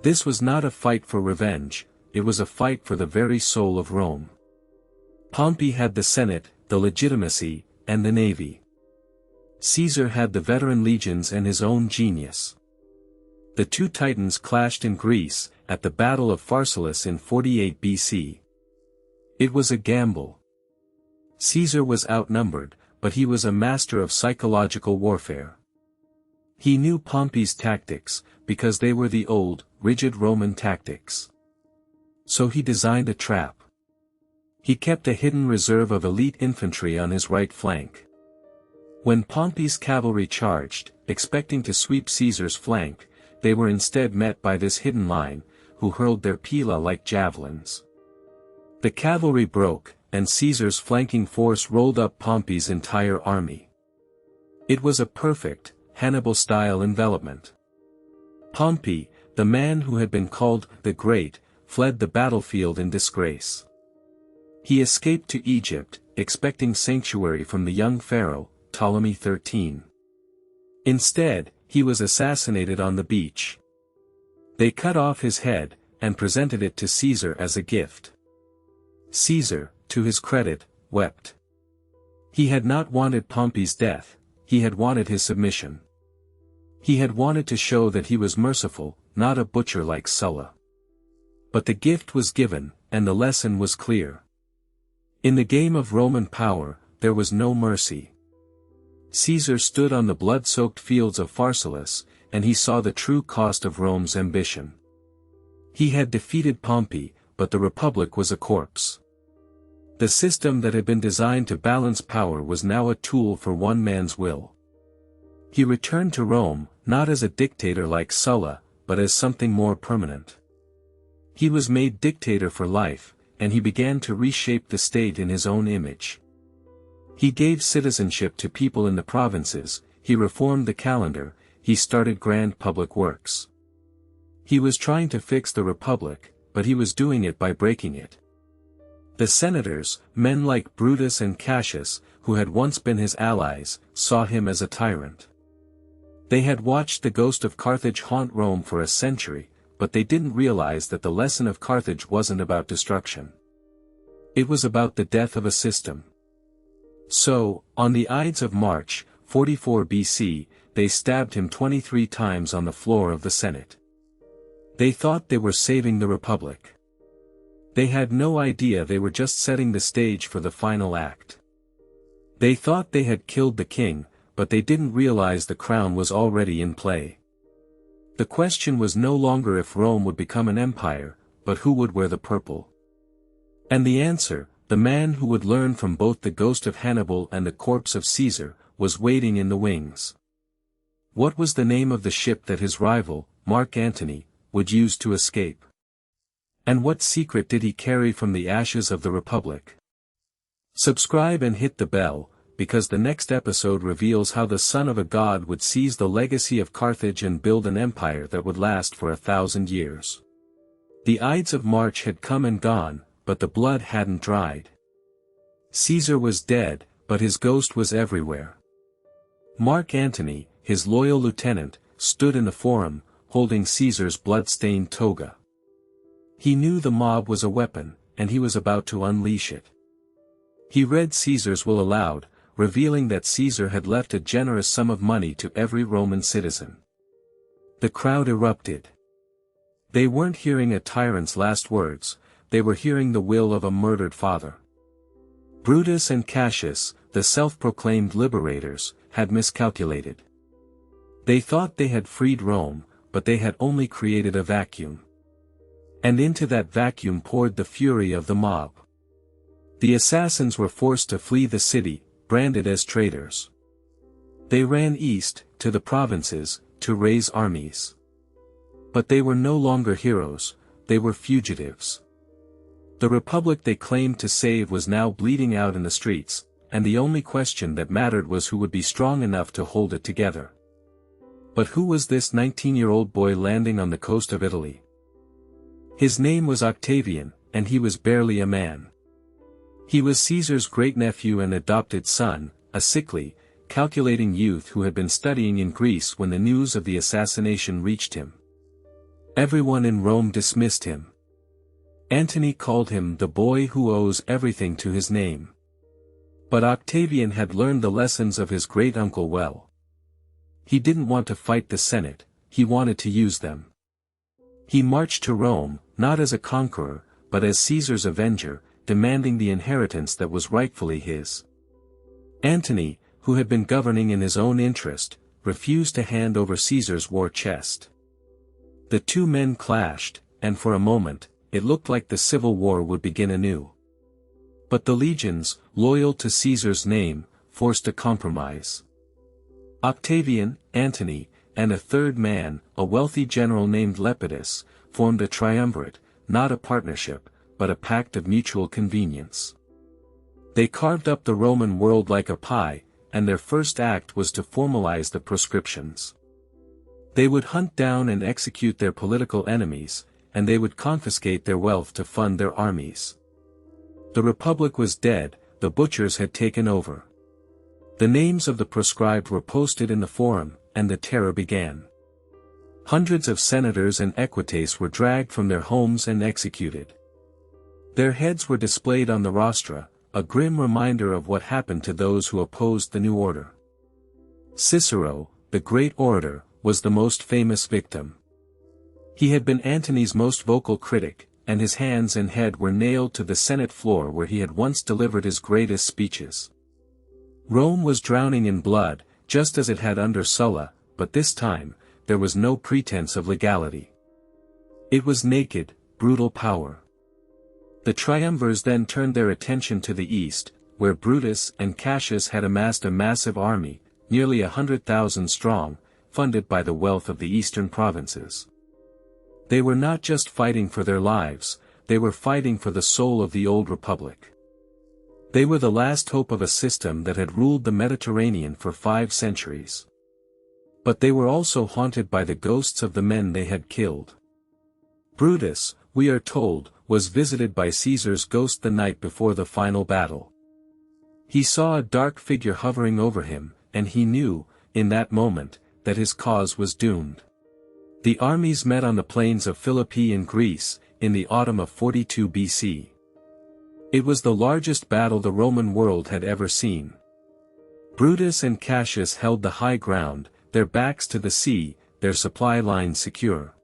This was not a fight for revenge, it was a fight for the very soul of Rome. Pompey had the Senate, the legitimacy, and the navy. Caesar had the veteran legions and his own genius. The two titans clashed in Greece, at the Battle of Pharsalus in 48 BC. It was a gamble. Caesar was outnumbered, but he was a master of psychological warfare. He knew Pompey's tactics, because they were the old, rigid Roman tactics. So he designed a trap. He kept a hidden reserve of elite infantry on his right flank. When Pompey's cavalry charged, expecting to sweep Caesar's flank, they were instead met by this hidden line, who hurled their pila like javelins. The cavalry broke, and Caesar's flanking force rolled up Pompey's entire army. It was a perfect, Hannibal-style envelopment. Pompey, the man who had been called the Great, fled the battlefield in disgrace. He escaped to Egypt, expecting sanctuary from the young pharaoh, Ptolemy XIII. Instead, he was assassinated on the beach. They cut off his head, and presented it to Caesar as a gift. Caesar, to his credit, wept. He had not wanted Pompey's death, he had wanted his submission. He had wanted to show that he was merciful, not a butcher like Sulla. But the gift was given, and the lesson was clear. In the game of Roman power, there was no mercy. Caesar stood on the blood-soaked fields of Pharsalus, and he saw the true cost of Rome's ambition. He had defeated Pompey, but the Republic was a corpse. The system that had been designed to balance power was now a tool for one man's will. He returned to Rome, not as a dictator like Sulla, but as something more permanent. He was made dictator for life, and he began to reshape the state in his own image. He gave citizenship to people in the provinces, he reformed the calendar, he started grand public works. He was trying to fix the Republic, but he was doing it by breaking it. The senators, men like Brutus and Cassius, who had once been his allies, saw him as a tyrant. They had watched the ghost of Carthage haunt Rome for a century, but they didn't realize that the lesson of Carthage wasn't about destruction. It was about the death of a system. So, on the Ides of March, 44 BC, they stabbed him 23 times on the floor of the Senate. They thought they were saving the Republic. They had no idea they were just setting the stage for the final act. They thought they had killed the king, but they didn't realize the crown was already in play. The question was no longer if Rome would become an empire, but who would wear the purple. And the answer, the man who would learn from both the ghost of Hannibal and the corpse of Caesar, was waiting in the wings. What was the name of the ship that his rival, Mark Antony, would use to escape? And what secret did he carry from the ashes of the Republic? Subscribe and hit the bell, because the next episode reveals how the son of a god would seize the legacy of Carthage and build an empire that would last for 1,000 years. The Ides of March had come and gone, but the blood hadn't dried. Caesar was dead, but his ghost was everywhere. Mark Antony, his loyal lieutenant, stood in the forum, holding Caesar's blood-stained toga. He knew the mob was a weapon, and he was about to unleash it. He read Caesar's will aloud, revealing that Caesar had left a generous sum of money to every Roman citizen. The crowd erupted. They weren't hearing a tyrant's last words, they were hearing the will of a murdered father. Brutus and Cassius, the self-proclaimed liberators, had miscalculated. They thought they had freed Rome, but they had only created a vacuum. And into that vacuum poured the fury of the mob. The assassins were forced to flee the city, branded as traitors. They ran east, to the provinces, to raise armies. But they were no longer heroes, they were fugitives. The Republic they claimed to save was now bleeding out in the streets, and the only question that mattered was who would be strong enough to hold it together. But who was this 19-year-old boy landing on the coast of Italy? His name was Octavian, and he was barely a man. He was Caesar's great-nephew and adopted son, a sickly, calculating youth who had been studying in Greece when the news of the assassination reached him. Everyone in Rome dismissed him. Antony called him the boy who owes everything to his name. But Octavian had learned the lessons of his great-uncle well. He didn't want to fight the Senate, he wanted to use them. He marched to Rome, not as a conqueror, but as Caesar's avenger, demanding the inheritance that was rightfully his. Antony, who had been governing in his own interest, refused to hand over Caesar's war chest. The two men clashed, and for a moment, it looked like the civil war would begin anew. But the legions, loyal to Caesar's name, forced a compromise. Octavian, Antony, and a third man, a wealthy general named Lepidus, formed a triumvirate, not a partnership, but a pact of mutual convenience. They carved up the Roman world like a pie, and their first act was to formalize the proscriptions. They would hunt down and execute their political enemies, and they would confiscate their wealth to fund their armies. The Republic was dead, the butchers had taken over. The names of the proscribed were posted in the forum, and the terror began. Hundreds of senators and equites were dragged from their homes and executed. Their heads were displayed on the rostra, a grim reminder of what happened to those who opposed the new order. Cicero, the great orator, was the most famous victim. He had been Antony's most vocal critic, and his hands and head were nailed to the Senate floor where he had once delivered his greatest speeches. Rome was drowning in blood, just as it had under Sulla, but this time, there was no pretense of legality. It was naked, brutal power. The triumvirs then turned their attention to the east, where Brutus and Cassius had amassed a massive army, nearly 100,000 strong, funded by the wealth of the eastern provinces. They were not just fighting for their lives, they were fighting for the soul of the old republic. They were the last hope of a system that had ruled the Mediterranean for 5 centuries. But they were also haunted by the ghosts of the men they had killed. Brutus, we are told, was visited by Caesar's ghost the night before the final battle. He saw a dark figure hovering over him, and he knew, in that moment, that his cause was doomed. The armies met on the plains of Philippi in Greece, in the autumn of 42 BC. It was the largest battle the Roman world had ever seen. Brutus and Cassius held the high ground, their backs to the sea, their supply lines secure.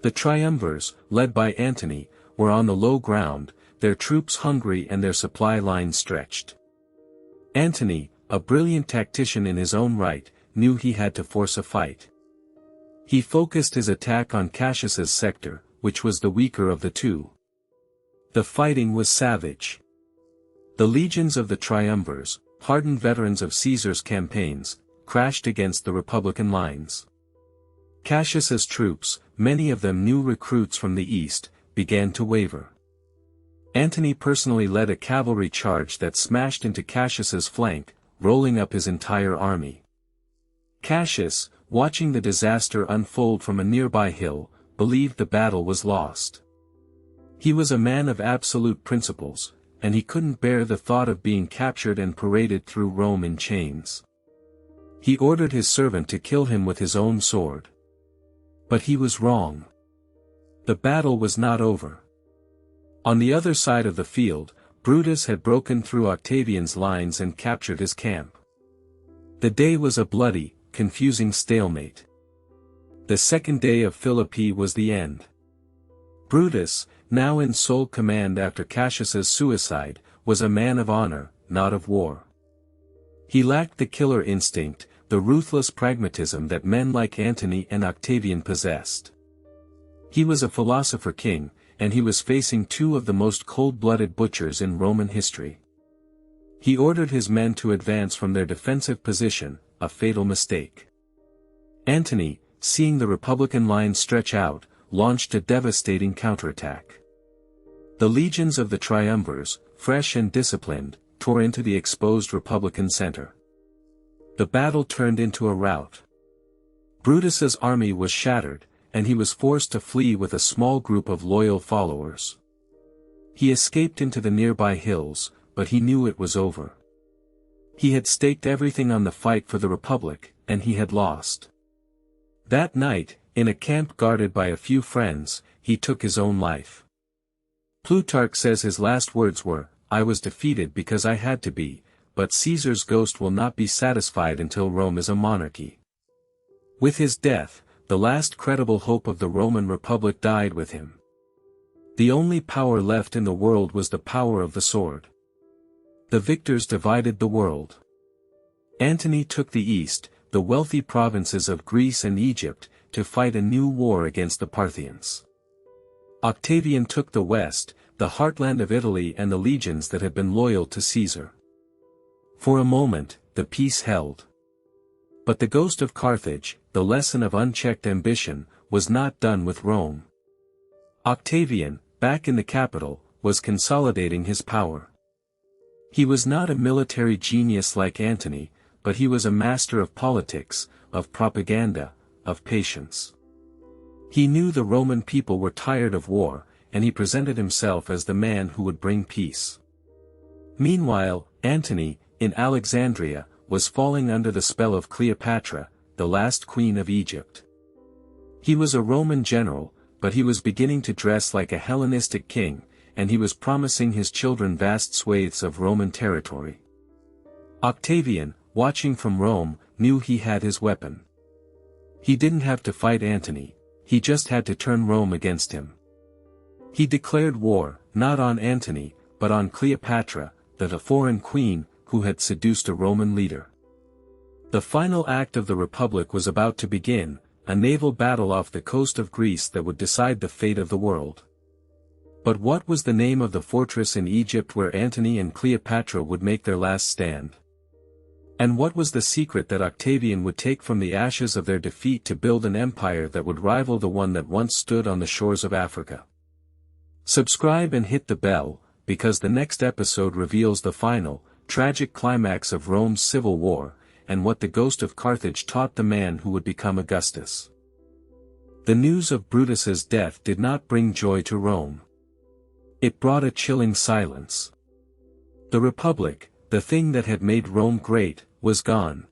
The triumvirs, led by Antony, were on the low ground, their troops hungry and their supply lines stretched. Antony, a brilliant tactician in his own right, knew he had to force a fight. He focused his attack on Cassius's sector, which was the weaker of the two. The fighting was savage. The legions of the triumvirs, hardened veterans of Caesar's campaigns, crashed against the Republican lines. Cassius's troops, many of them new recruits from the east, began to waver. Antony personally led a cavalry charge that smashed into Cassius's flank, rolling up his entire army. Cassius, watching the disaster unfold from a nearby hill, believed the battle was lost. He was a man of absolute principles, and he couldn't bear the thought of being captured and paraded through Rome in chains. He ordered his servant to kill him with his own sword. But he was wrong. The battle was not over. On the other side of the field, Brutus had broken through Octavian's lines and captured his camp. The day was a bloody, confusing stalemate. The second day of Philippi was the end. Brutus, now in sole command after Cassius's suicide, was a man of honor, not of war. He lacked the killer instinct, the ruthless pragmatism that men like Antony and Octavian possessed. He was a philosopher king, and he was facing two of the most cold-blooded butchers in Roman history. He ordered his men to advance from their defensive position, a fatal mistake. Antony, seeing the Republican line stretch out, launched a devastating counterattack. The legions of the triumvirs, fresh and disciplined, tore into the exposed Republican center. The battle turned into a rout. Brutus's army was shattered, and he was forced to flee with a small group of loyal followers. He escaped into the nearby hills, but he knew it was over. He had staked everything on the fight for the Republic, and he had lost. That night, in a camp guarded by a few friends, he took his own life. Plutarch says his last words were, "I was defeated because I had to be, but Caesar's ghost will not be satisfied until Rome is a monarchy." With his death, the last credible hope of the Roman Republic died with him. The only power left in the world was the power of the sword. The victors divided the world. Antony took the east, the wealthy provinces of Greece and Egypt, to fight a new war against the Parthians. Octavian took the west, the heartland of Italy and the legions that had been loyal to Caesar. For a moment, the peace held. But the ghost of Carthage, the lesson of unchecked ambition, was not done with Rome. Octavian, back in the capital, was consolidating his power. He was not a military genius like Antony, but he was a master of politics, of propaganda, of patience. He knew the Roman people were tired of war, and he presented himself as the man who would bring peace. Meanwhile, Antony, in Alexandria, was falling under the spell of Cleopatra, the last queen of Egypt. He was a Roman general, but he was beginning to dress like a Hellenistic king, and he was promising his children vast swathes of Roman territory. Octavian, watching from Rome, knew he had his weapon. He didn't have to fight Antony, he just had to turn Rome against him. He declared war, not on Antony, but on Cleopatra, that a foreign queen, who had seduced a Roman leader. The final act of the Republic was about to begin, a naval battle off the coast of Greece that would decide the fate of the world. But what was the name of the fortress in Egypt where Antony and Cleopatra would make their last stand? And what was the secret that Octavian would take from the ashes of their defeat to build an empire that would rival the one that once stood on the shores of Africa? Subscribe and hit the bell, because the next episode reveals the final, tragic climax of Rome's civil war, and what the ghost of Carthage taught the man who would become Augustus. The news of Brutus's death did not bring joy to Rome. It brought a chilling silence. The Republic, the thing that had made Rome great, was gone.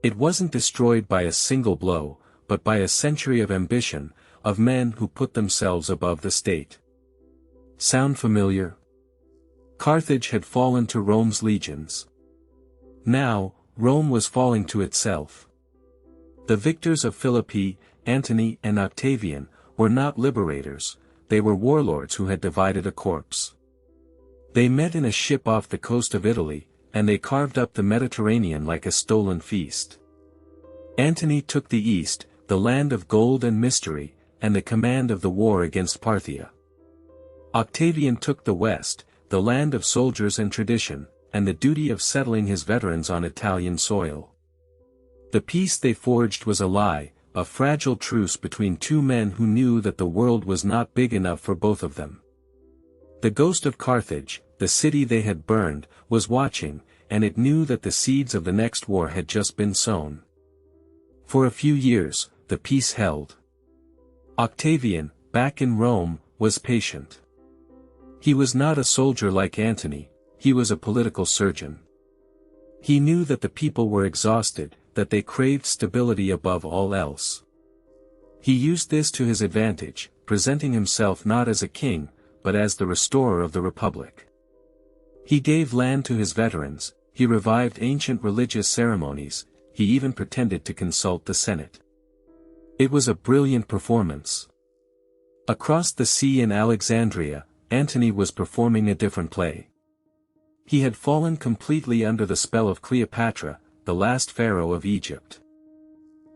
It wasn't destroyed by a single blow, but by a century of ambition, of men who put themselves above the state. Sound familiar? Carthage had fallen to Rome's legions. Now, Rome was falling to itself. The victors of Philippi, Antony and Octavian, were not liberators, they were warlords who had divided a corpse. They met in a ship off the coast of Italy, and they carved up the Mediterranean like a stolen feast. Antony took the east, the land of gold and mystery, and the command of the war against Parthia. Octavian took the west, the land of soldiers and tradition, and the duty of settling his veterans on Italian soil. The peace they forged was a lie, a fragile truce between two men who knew that the world was not big enough for both of them. The ghost of Carthage, the city they had burned, was watching, and it knew that the seeds of the next war had just been sown. For a few years, the peace held. Octavian, back in Rome, was patient. He was not a soldier like Antony, he was a political surgeon. He knew that the people were exhausted, that they craved stability above all else. He used this to his advantage, presenting himself not as a king, but as the restorer of the Republic. He gave land to his veterans, he revived ancient religious ceremonies, he even pretended to consult the Senate. It was a brilliant performance. Across the sea in Alexandria, Antony was performing a different play. He had fallen completely under the spell of Cleopatra, the last pharaoh of Egypt.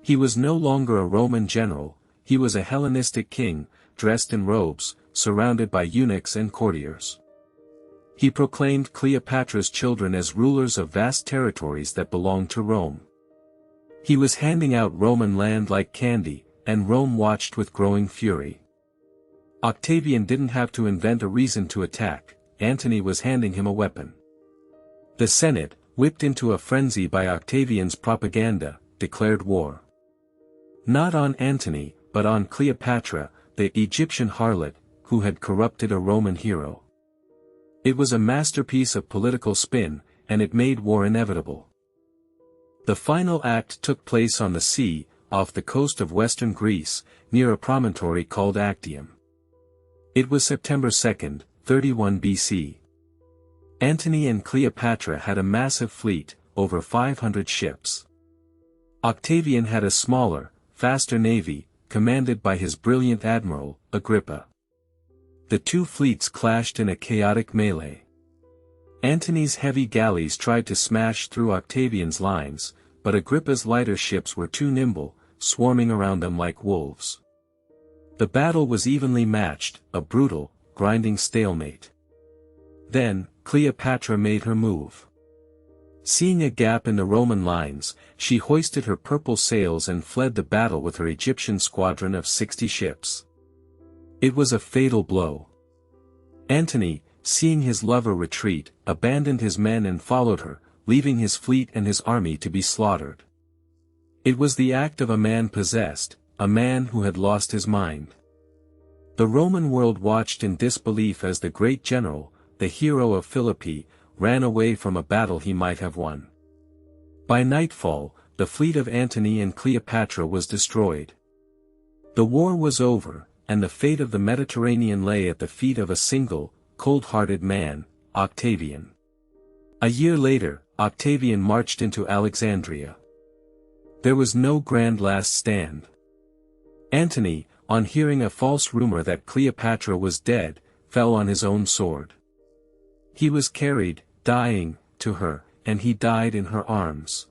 He was no longer a Roman general, he was a Hellenistic king, dressed in robes, surrounded by eunuchs and courtiers. He proclaimed Cleopatra's children as rulers of vast territories that belonged to Rome. He was handing out Roman land like candy, and Rome watched with growing fury. Octavian didn't have to invent a reason to attack, Antony was handing him a weapon. The Senate, whipped into a frenzy by Octavian's propaganda, declared war. Not on Antony, but on Cleopatra, the Egyptian harlot, who had corrupted a Roman hero. It was a masterpiece of political spin, and it made war inevitable. The final act took place on the sea, off the coast of western Greece, near a promontory called Actium. It was September 2, 31 BC. Antony and Cleopatra had a massive fleet, over 500 ships. Octavian had a smaller, faster navy, commanded by his brilliant admiral, Agrippa. The two fleets clashed in a chaotic melee. Antony's heavy galleys tried to smash through Octavian's lines, but Agrippa's lighter ships were too nimble, swarming around them like wolves. The battle was evenly matched, a brutal, grinding stalemate. Then, Cleopatra made her move. Seeing a gap in the Roman lines, she hoisted her purple sails and fled the battle with her Egyptian squadron of 60 ships. It was a fatal blow. Antony, seeing his lover retreat, abandoned his men and followed her, leaving his fleet and his army to be slaughtered. It was the act of a man possessed, a man who had lost his mind. The Roman world watched in disbelief as the great general, the hero of Philippi, ran away from a battle he might have won. By nightfall, the fleet of Antony and Cleopatra was destroyed. The war was over, and the fate of the Mediterranean lay at the feet of a single, cold-hearted man, Octavian. A year later, Octavian marched into Alexandria. There was no grand last stand. Antony, on hearing a false rumor that Cleopatra was dead, fell on his own sword. He was carried, dying, to her, and he died in her arms.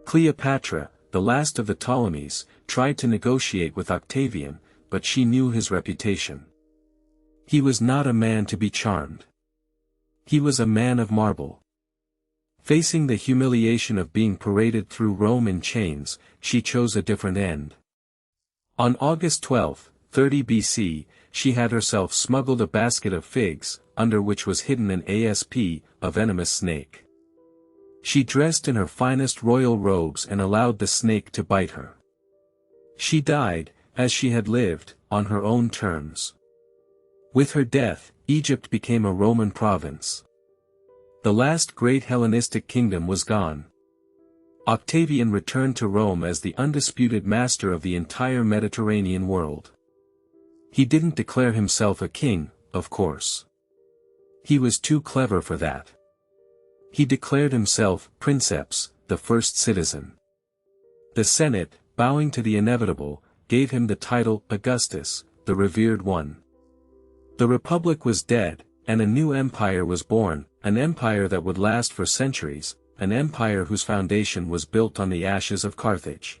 Cleopatra, the last of the Ptolemies, tried to negotiate with Octavian, but she knew his reputation. He was not a man to be charmed. He was a man of marble. Facing the humiliation of being paraded through Rome in chains, she chose a different end. On August 12, 30 BC, she had herself smuggled a basket of figs, under which was hidden an asp, a venomous snake. She dressed in her finest royal robes and allowed the snake to bite her. She died, as she had lived, on her own terms. With her death, Egypt became a Roman province. The last great Hellenistic kingdom was gone. Octavian returned to Rome as the undisputed master of the entire Mediterranean world. He didn't declare himself a king, of course. He was too clever for that. He declared himself princeps, the first citizen. The Senate, bowing to the inevitable, gave him the title Augustus, the revered one. The Republic was dead, and a new empire was born, an empire that would last for centuries, an empire whose foundation was built on the ashes of Carthage.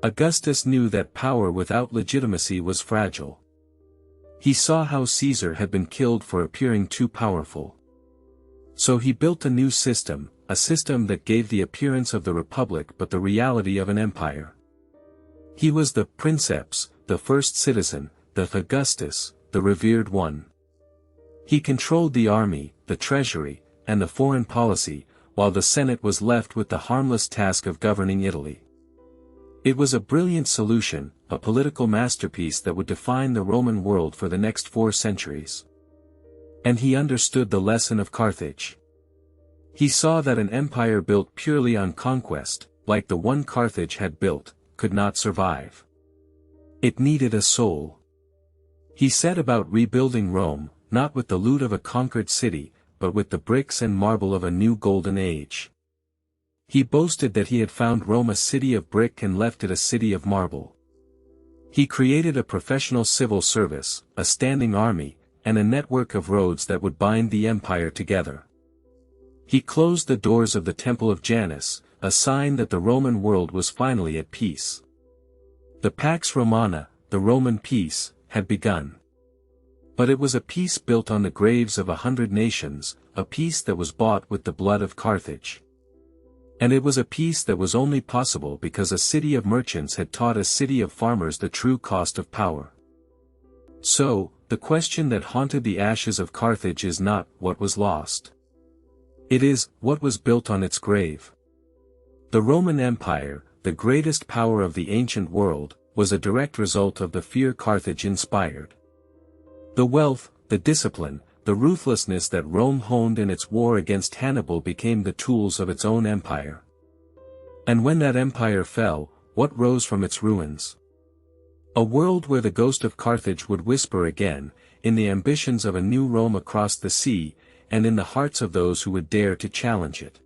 Augustus knew that power without legitimacy was fragile. He saw how Caesar had been killed for appearing too powerful. So he built a new system, a system that gave the appearance of the Republic but the reality of an empire. He was the princeps, the first citizen, the Augustus, the revered one. He controlled the army, the treasury, and the foreign policy, while the Senate was left with the harmless task of governing Italy. It was a brilliant solution, a political masterpiece that would define the Roman world for the next 4 centuries. And he understood the lesson of Carthage. He saw that an empire built purely on conquest, like the one Carthage had built, could not survive. It needed a soul. He set about rebuilding Rome, not with the loot of a conquered city, but with the bricks and marble of a new golden age. He boasted that he had found Rome a city of brick and left it a city of marble. He created a professional civil service, a standing army, and a network of roads that would bind the empire together. He closed the doors of the Temple of Janus, a sign that the Roman world was finally at peace. The Pax Romana, the Roman peace, had begun. But it was a peace built on the graves of 100 nations, a peace that was bought with the blood of Carthage. And it was a peace that was only possible because a city of merchants had taught a city of farmers the true cost of power. So, the question that haunted the ashes of Carthage is not what was lost. It is what was built on its grave. The Roman Empire, the greatest power of the ancient world, was a direct result of the fear Carthage inspired. The wealth, the discipline, the ruthlessness that Rome honed in its war against Hannibal became the tools of its own empire. And when that empire fell, what rose from its ruins? A world where the ghost of Carthage would whisper again, in the ambitions of a new Rome across the sea, and in the hearts of those who would dare to challenge it.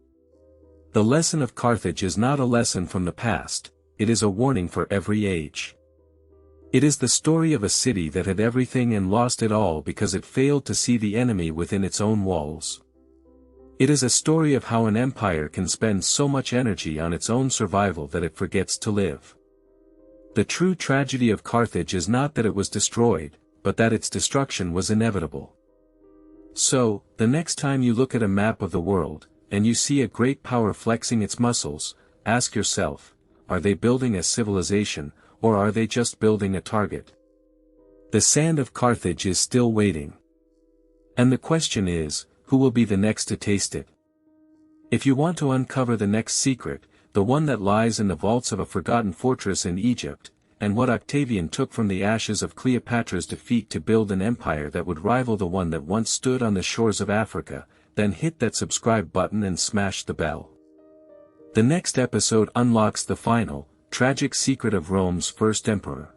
The lesson of Carthage is not a lesson from the past, it is a warning for every age. It is the story of a city that had everything and lost it all because it failed to see the enemy within its own walls. It is a story of how an empire can spend so much energy on its own survival that it forgets to live. The true tragedy of Carthage is not that it was destroyed, but that its destruction was inevitable. So, the next time you look at a map of the world, and you see a great power flexing its muscles, ask yourself, are they building a civilization, or are they just building a target? The sand of Carthage is still waiting. And the question is, who will be the next to taste it? If you want to uncover the next secret, the one that lies in the vaults of a forgotten fortress in Egypt, and what Octavian took from the ashes of Cleopatra's defeat to build an empire that would rival the one that once stood on the shores of Africa, then hit that subscribe button and smash the bell. The next episode unlocks the final, tragic secret of Rome's first emperor.